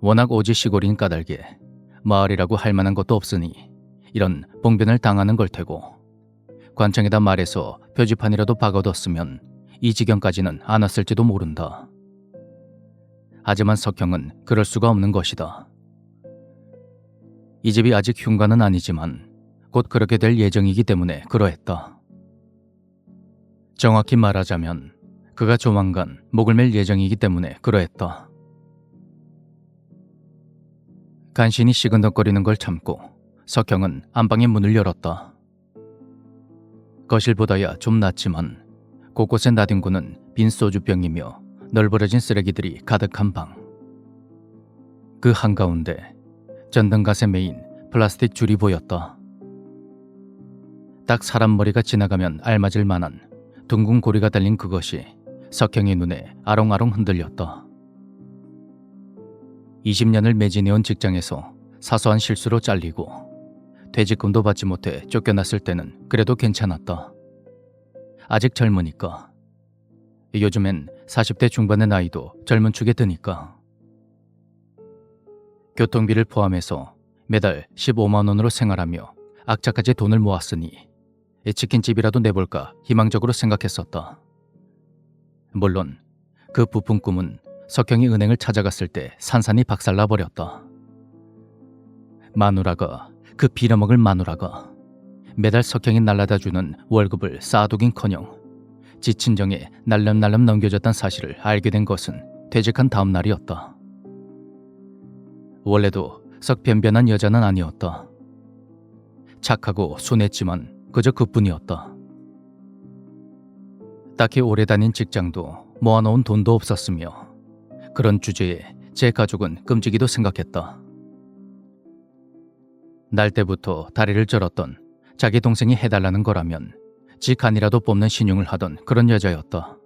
Speaker 1: 워낙 오지 시골인 까닭에 마을이라고 할 만한 것도 없으니 이런 봉변을 당하는 걸 테고, 관청에다 말해서 표지판이라도 박아뒀으면 이 지경까지는 안 왔을지도 모른다. 하지만 석형은 그럴 수가 없는 것이다. 이 집이 아직 흉가는 아니지만 곧 그렇게 될 예정이기 때문에 그러했다. 정확히 말하자면 그가 조만간 목을 맬 예정이기 때문에 그러했다. 간신히 시근덕거리는 걸 참고 석형은 안방의 문을 열었다. 거실보다야 좀 낫지만 곳곳에 나뒹구는 빈 소주병이며 널브러진 쓰레기들이 가득한 방. 그 한가운데 전등갓에 메인 플라스틱 줄이 보였다. 딱 사람 머리가 지나가면 알맞을 만한 둥근 고리가 달린 그것이 석형의 눈에 아롱아롱 흔들렸다. 20년을 매진해온 직장에서 사소한 실수로 잘리고 퇴직금도 받지 못해 쫓겨났을 때는 그래도 괜찮았다. 아직 젊으니까. 요즘엔 40대 중반의 나이도 젊은 축에 드니까. 교통비를 포함해서 매달 15만 원으로 생활하며 악착같이 돈을 모았으니 치킨집이라도 내볼까 희망적으로 생각했었다. 물론 그 부푼 꿈은 석형이 은행을 찾아갔을 때 산산이 박살나버렸다. 마누라가, 그 빌어먹을 마누라가 매달 석형이 날라다주는 월급을 쌓아두긴커녕 지친정에 날름날름 넘겨줬단 사실을 알게 된 것은 퇴직한 다음 날이었다. 원래도 썩 변변한 여자는 아니었다. 착하고 순했지만 그저 그뿐이었다. 딱히 오래 다닌 직장도 모아놓은 돈도 없었으며 그런 주제에 제 가족은 끔찍이도 생각했다. 날 때부터 다리를 절었던 자기 동생이 해달라는 거라면 지 간이라도 뽑는 신용을 하던 그런 여자였다.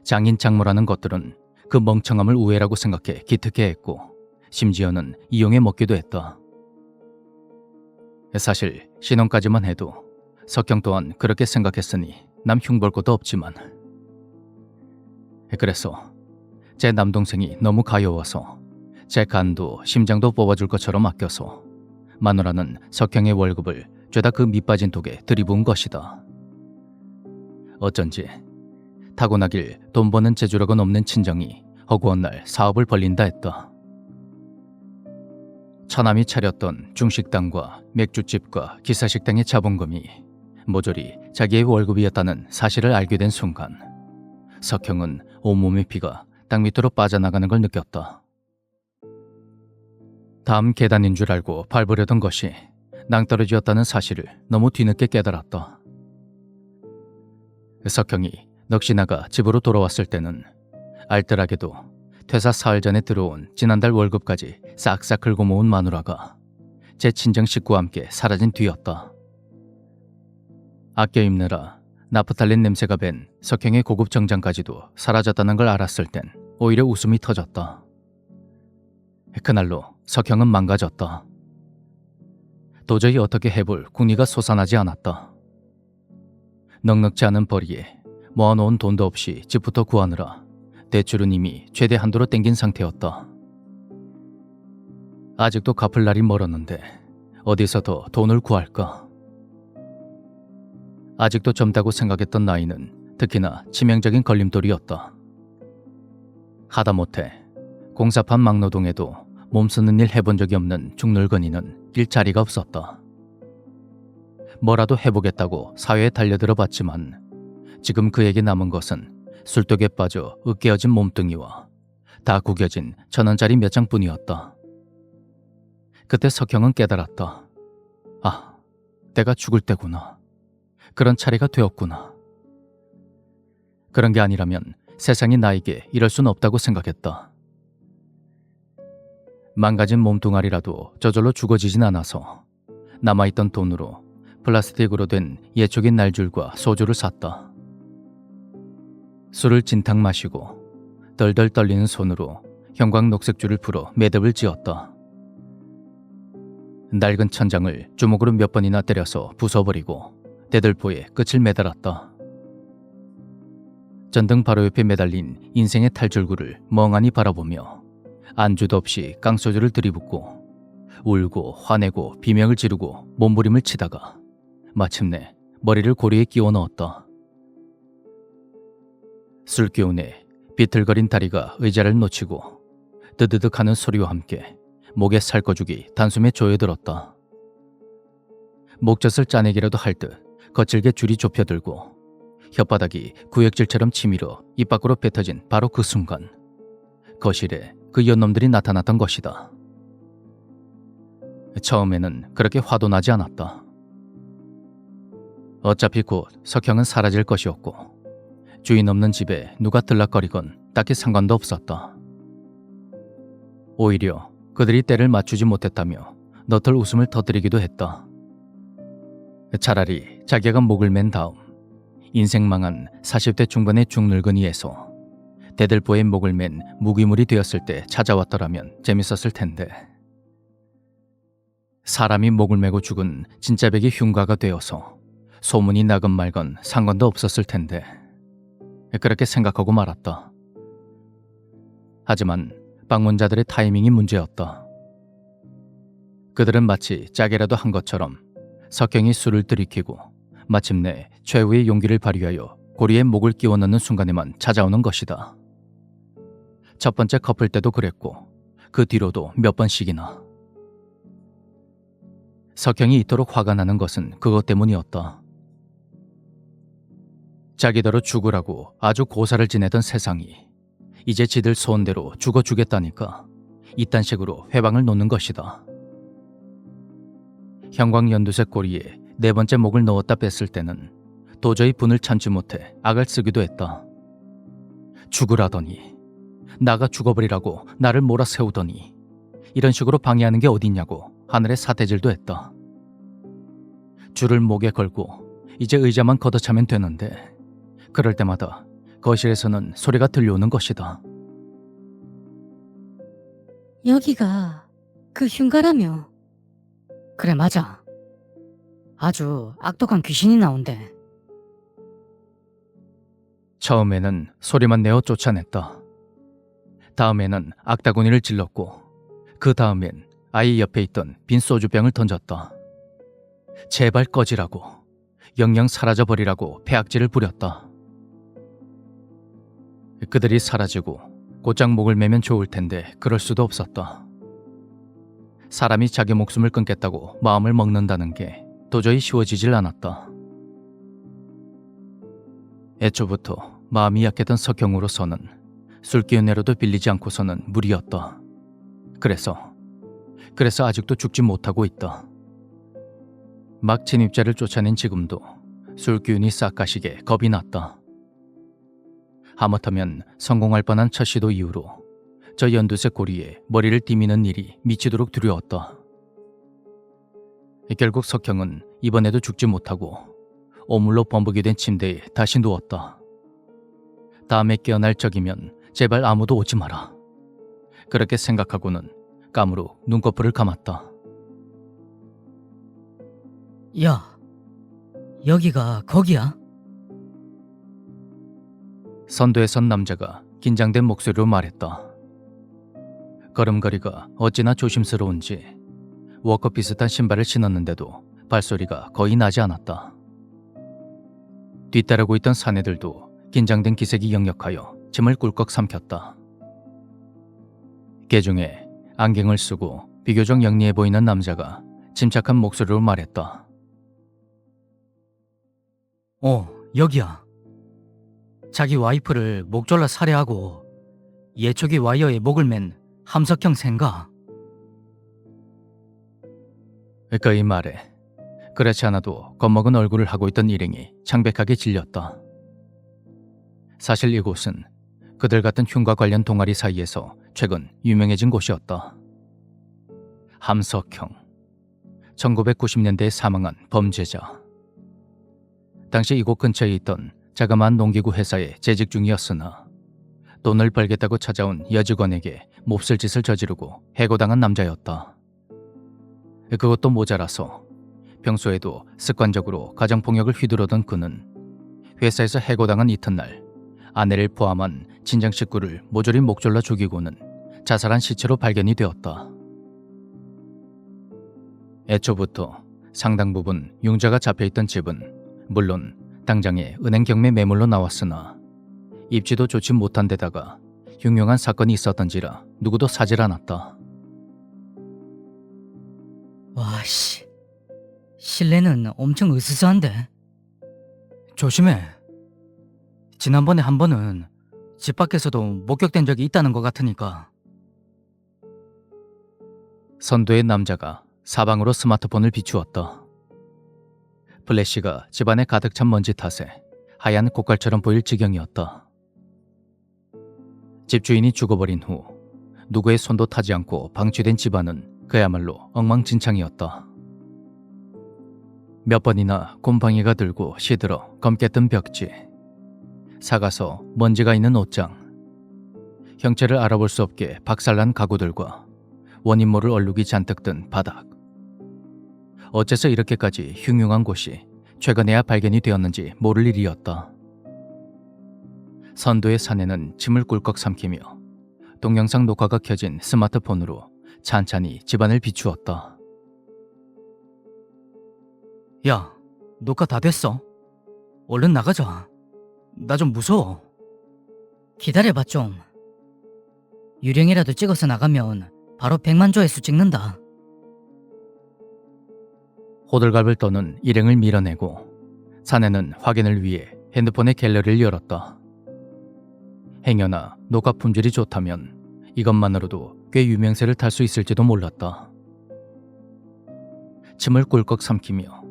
Speaker 1: 장인 장모라는 것들은 그 멍청함을 우애라고 생각해 기특해했고 심지어는 이용해 먹기도 했다. 사실 신혼까지만 해도 석형 또한 그렇게 생각했으니 남 흉볼 것도 없지만, 그래서 제 남동생이 너무 가여워서 제 간도 심장도 뽑아줄 것처럼 아껴서 마누라는 석형의 월급을 죄다 그 밑빠진 독에 들이부은 것이다. 어쩐지 타고나길 돈 버는 재주력은 없는 친정이 허구한 날 사업을 벌린다 했다. 처남이 차렸던 중식당과 맥주집과 기사식당의 자본금이 모조리 자기의 월급이었다는 사실을 알게 된 순간 석형은 온몸의 피가 땅 밑으로 빠져나가는 걸 느꼈다. 다음 계단인 줄 알고 밟으려던 것이 낭떠러지였다는 사실을 너무 뒤늦게 깨달았다. 석형이 넋이 나가 집으로 돌아왔을 때는 알뜰하게도 퇴사 사흘 전에 들어온 지난달 월급까지 싹싹 긁어 모은 마누라가 제 친정 식구와 함께 사라진 뒤였다. 아껴 입느라 나프탈린 냄새가 밴 석형의 고급 정장까지도 사라졌다는 걸 알았을 땐 오히려 웃음이 터졌다. 그날로 석형은 망가졌다. 도저히 어떻게 해볼 궁리가 솟아나지 않았다. 넉넉지 않은 벌이에 모아놓은 돈도 없이 집부터 구하느라 대출은 이미 최대 한도로 땡긴 상태였다. 아직도 갚을 날이 멀었는데 어디서 더 돈을 구할까? 아직도 젊다고 생각했던 나이는 특히나 치명적인 걸림돌이었다. 하다못해 공사판 막노동에도 몸쓰는 일 해본 적이 없는 중늙은이는 일자리가 없었다. 뭐라도 해보겠다고 사회에 달려들어 봤지만 지금 그에게 남은 것은 술독에 빠져 으깨어진 몸뚱이와 다 구겨진 1,000원짜리 몇 장뿐이었다. 그때 석형은 깨달았다. 아, 내가 죽을 때구나. 그런 차례가 되었구나. 그런 게 아니라면 세상이 나에게 이럴 순 없다고 생각했다. 망가진 몸뚱아리라도 저절로 죽어지진 않아서 남아있던 돈으로 플라스틱으로 된 예초기 날줄과 소주를 샀다. 술을 진탕 마시고 덜덜 떨리는 손으로 형광 녹색줄을 풀어 매듭을 지었다. 낡은 천장을 주먹으로 몇 번이나 때려서 부숴버리고 대들보에 끝을 매달았다. 전등 바로 옆에 매달린 인생의 탈줄구를 멍하니 바라보며 안주도 없이 깡소주를 들이붓고 울고 화내고 비명을 지르고 몸부림을 치다가 마침내 머리를 고리에 끼워 넣었다. 술기운에 비틀거린 다리가 의자를 놓치고 드드득하는 소리와 함께 목에 살꺼죽이 단숨에 조여들었다. 목젖을 짜내기라도 할 듯 거칠게 줄이 좁혀들고 혓바닥이 구역질처럼 치밀어 입 밖으로 뱉어진 바로 그 순간 거실에 그 연놈들이 나타났던 것이다. 처음에는 그렇게 화도 나지 않았다. 어차피 곧 석형은 사라질 것이었고 주인 없는 집에 누가 들락거리건 딱히 상관도 없었다. 오히려 그들이 때를 맞추지 못했다며 너털 웃음을 터뜨리기도 했다. 차라리 자기가 목을 맨 다음 인생 망한 40대 중반의 중늙은이에서 대들보에 목을 맨 무기물이 되었을 때 찾아왔더라면 재밌었을 텐데. 사람이 목을 메고 죽은 진짜 백이 흉가가 되어서 소문이 나건 말건 상관도 없었을 텐데. 그렇게 생각하고 말았다. 하지만 방문자들의 타이밍이 문제였다. 그들은 마치 짜게라도 한 것처럼 석형이 술을 들이키고 마침내 최후의 용기를 발휘하여 고리에 목을 끼워 넣는 순간에만 찾아오는 것이다. 첫 번째 커플 때도 그랬고 그 뒤로도 몇 번씩이나. 석형이 이토록 화가 나는 것은 그것 때문이었다. 자기더러 죽으라고 아주 고사를 지내던 세상이 이제 지들 소원대로 죽어주겠다니까 이딴 식으로 회방을 놓는 것이다. 형광 연두색 고리에 네 번째 목을 넣었다 뺐을 때는 도저히 분을 참지 못해 악을 쓰기도 했다. 죽으라더니 나가 죽어버리라고 나를 몰아세우더니 이런 식으로 방해하는 게 어딨냐고 하늘에 사대질도 했다. 줄을 목에 걸고 이제 의자만 걷어차면 되는데 그럴 때마다 거실에서는 소리가 들려오는 것이다.
Speaker 3: 여기가 그 흉가라며. 그래, 맞아. 아주 악독한 귀신이 나온대.
Speaker 1: 처음에는 소리만 내어 쫓아냈다. 다음에는 악다구니를 질렀고 그 다음엔 아이 옆에 있던 빈 소주병을 던졌다. 제발 꺼지라고, 영영 사라져버리라고 폐악질을 부렸다. 그들이 사라지고 곧장 목을 매면 좋을 텐데 그럴 수도 없었다. 사람이 자기 목숨을 끊겠다고 마음을 먹는다는 게 도저히 쉬워지질 않았다. 애초부터 마음이 약했던 석형으로서는 술기운내로도 빌리지 않고서는 무리였다. 그래서 아직도 죽지 못하고 있다. 막 진입자를 쫓아낸 지금도 술기운이 싹 가시게 겁이 났다. 하마터면 성공할 뻔한 첫 시도 이후로 저 연두색 고리에 머리를 디미는 일이 미치도록 두려웠다. 결국 석형은 이번에도 죽지 못하고 오물로 범벅이 된 침대에 다시 누웠다. 다음에 깨어날 적이면 제발 아무도 오지 마라. 그렇게 생각하고는 까무로 눈꺼풀을 감았다.
Speaker 2: 야, 여기가 거기야?
Speaker 1: 선도에 선 남자가 긴장된 목소리로 말했다. 걸음걸이가 어찌나 조심스러운지 워커 비슷한 신발을 신었는데도 발소리가 거의 나지 않았다. 뒤따르고 있던 사내들도 긴장된 기색이 역력하여 침을 꿀꺽 삼켰다. 그 중에 안경을 쓰고 비교적 영리해 보이는 남자가 침착한 목소리로 말했다.
Speaker 2: 여기야. 자기 와이프를 목 졸라 살해하고 예초기 와이어에 목을 맨 함석형 생가.
Speaker 1: 그의 말에 그렇지 않아도 겁먹은 얼굴을 하고 있던 일행이 창백하게 질렸다. 사실 이곳은 그들 같은 흉과 관련 동아리 사이에서 최근 유명해진 곳이었다. 함석형, 1990년대에 사망한 범죄자. 당시 이곳 근처에 있던 자그마한 농기구 회사에 재직 중이었으나 돈을 벌겠다고 찾아온 여직원에게 몹쓸 짓을 저지르고 해고당한 남자였다. 그것도 모자라서 평소에도 습관적으로 가정폭력을 휘두르던 그는 회사에서 해고당한 이튿날 아내를 포함한 친정 식구를 모조리 목졸라 죽이고는 자살한 시체로 발견이 되었다. 애초부터 상당 부분 융자가 잡혀있던 집은 물론 당장에 은행 경매 매물로 나왔으나 입지도 좋지 못한 데다가 흉흉한 사건이 있었던지라 누구도 사질 않았다.
Speaker 2: 와씨, 실내는 엄청 으스스한데. 조심해. 지난번에 한 번은 집 밖에서도 목격된 적이 있다는 것 같으니까.
Speaker 1: 선도의 남자가 사방으로 스마트폰을 비추었다. 플래시가 집안에 가득 찬 먼지 탓에 하얀 고깔처럼 보일 지경이었다. 집주인이 죽어버린 후 누구의 손도 타지 않고 방치된 집안은 그야말로 엉망진창이었다. 몇 번이나 곰팡이가 들고 시들어 검게 뜬 벽지, 사가서 먼지가 있는 옷장, 형체를 알아볼 수 없게 박살난 가구들과 원인 모를 얼룩이 잔뜩 든 바닥. 어째서 이렇게까지 흉흉한 곳이 최근에야 발견이 되었는지 모를 일이었다. 선도의 사내는 침을 꿀꺽 삼키며 동영상 녹화가 켜진 스마트폰으로 찬찬히 집안을 비추었다.
Speaker 2: 야, 녹화 다 됐어. 얼른 나가자. 나 좀 무서워. 기다려봐 좀. 유령이라도 찍어서 나가면 바로 100만 조회수 찍는다.
Speaker 1: 호들갑을 떠는 일행을 밀어내고 사내는 확인을 위해 핸드폰의 갤러리를 열었다. 행여나 녹화 품질이 좋다면 이것만으로도 꽤 유명세를 탈 수 있을지도 몰랐다. 침을 꿀꺽 삼키며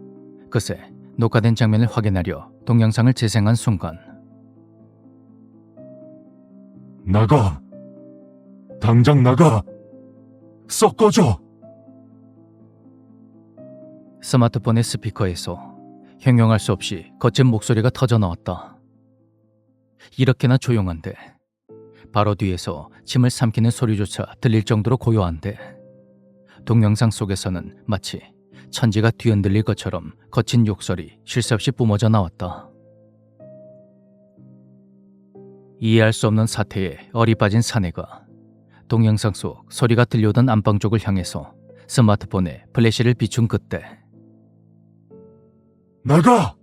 Speaker 1: 그새 녹화된 장면을 확인하려 동영상을 재생한 순간
Speaker 5: 나가. 당장 나가. 썩 꺼져.
Speaker 1: 스마트폰의 스피커에서 형용할 수 없이 거친 목소리가 터져 나왔다. 이렇게나 조용한데 바로 뒤에서 침을 삼키는 소리조차 들릴 정도로 고요한데 동영상 속에서는 마치 천지가 뒤흔들릴 것처럼 거친 욕설이 쉴 새 없이 뿜어져 나왔다. 이해할 수 없는 사태에 어리 빠진 사내가 동영상 속 소리가 들려오던 안방 쪽을 향해서 스마트폰에 플래시를 비춘 그때
Speaker 5: 나가.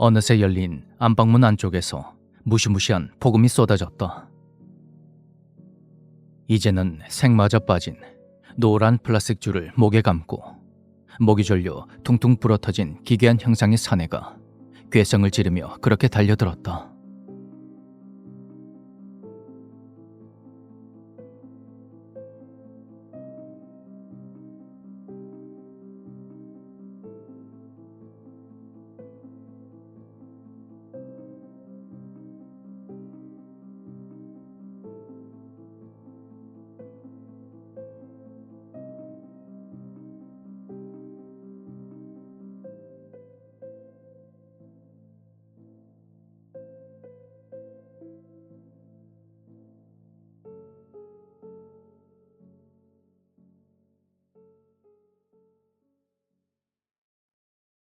Speaker 1: 어느새 열린 안방문 안쪽에서 무시무시한 폭음이 쏟아졌다. 이제는 색마저 빠진 노란 플라스틱 줄을 목에 감고 목이 졸려 퉁퉁 불어터진 기괴한 형상의 사내가 괴성을 지르며 그렇게 달려들었다.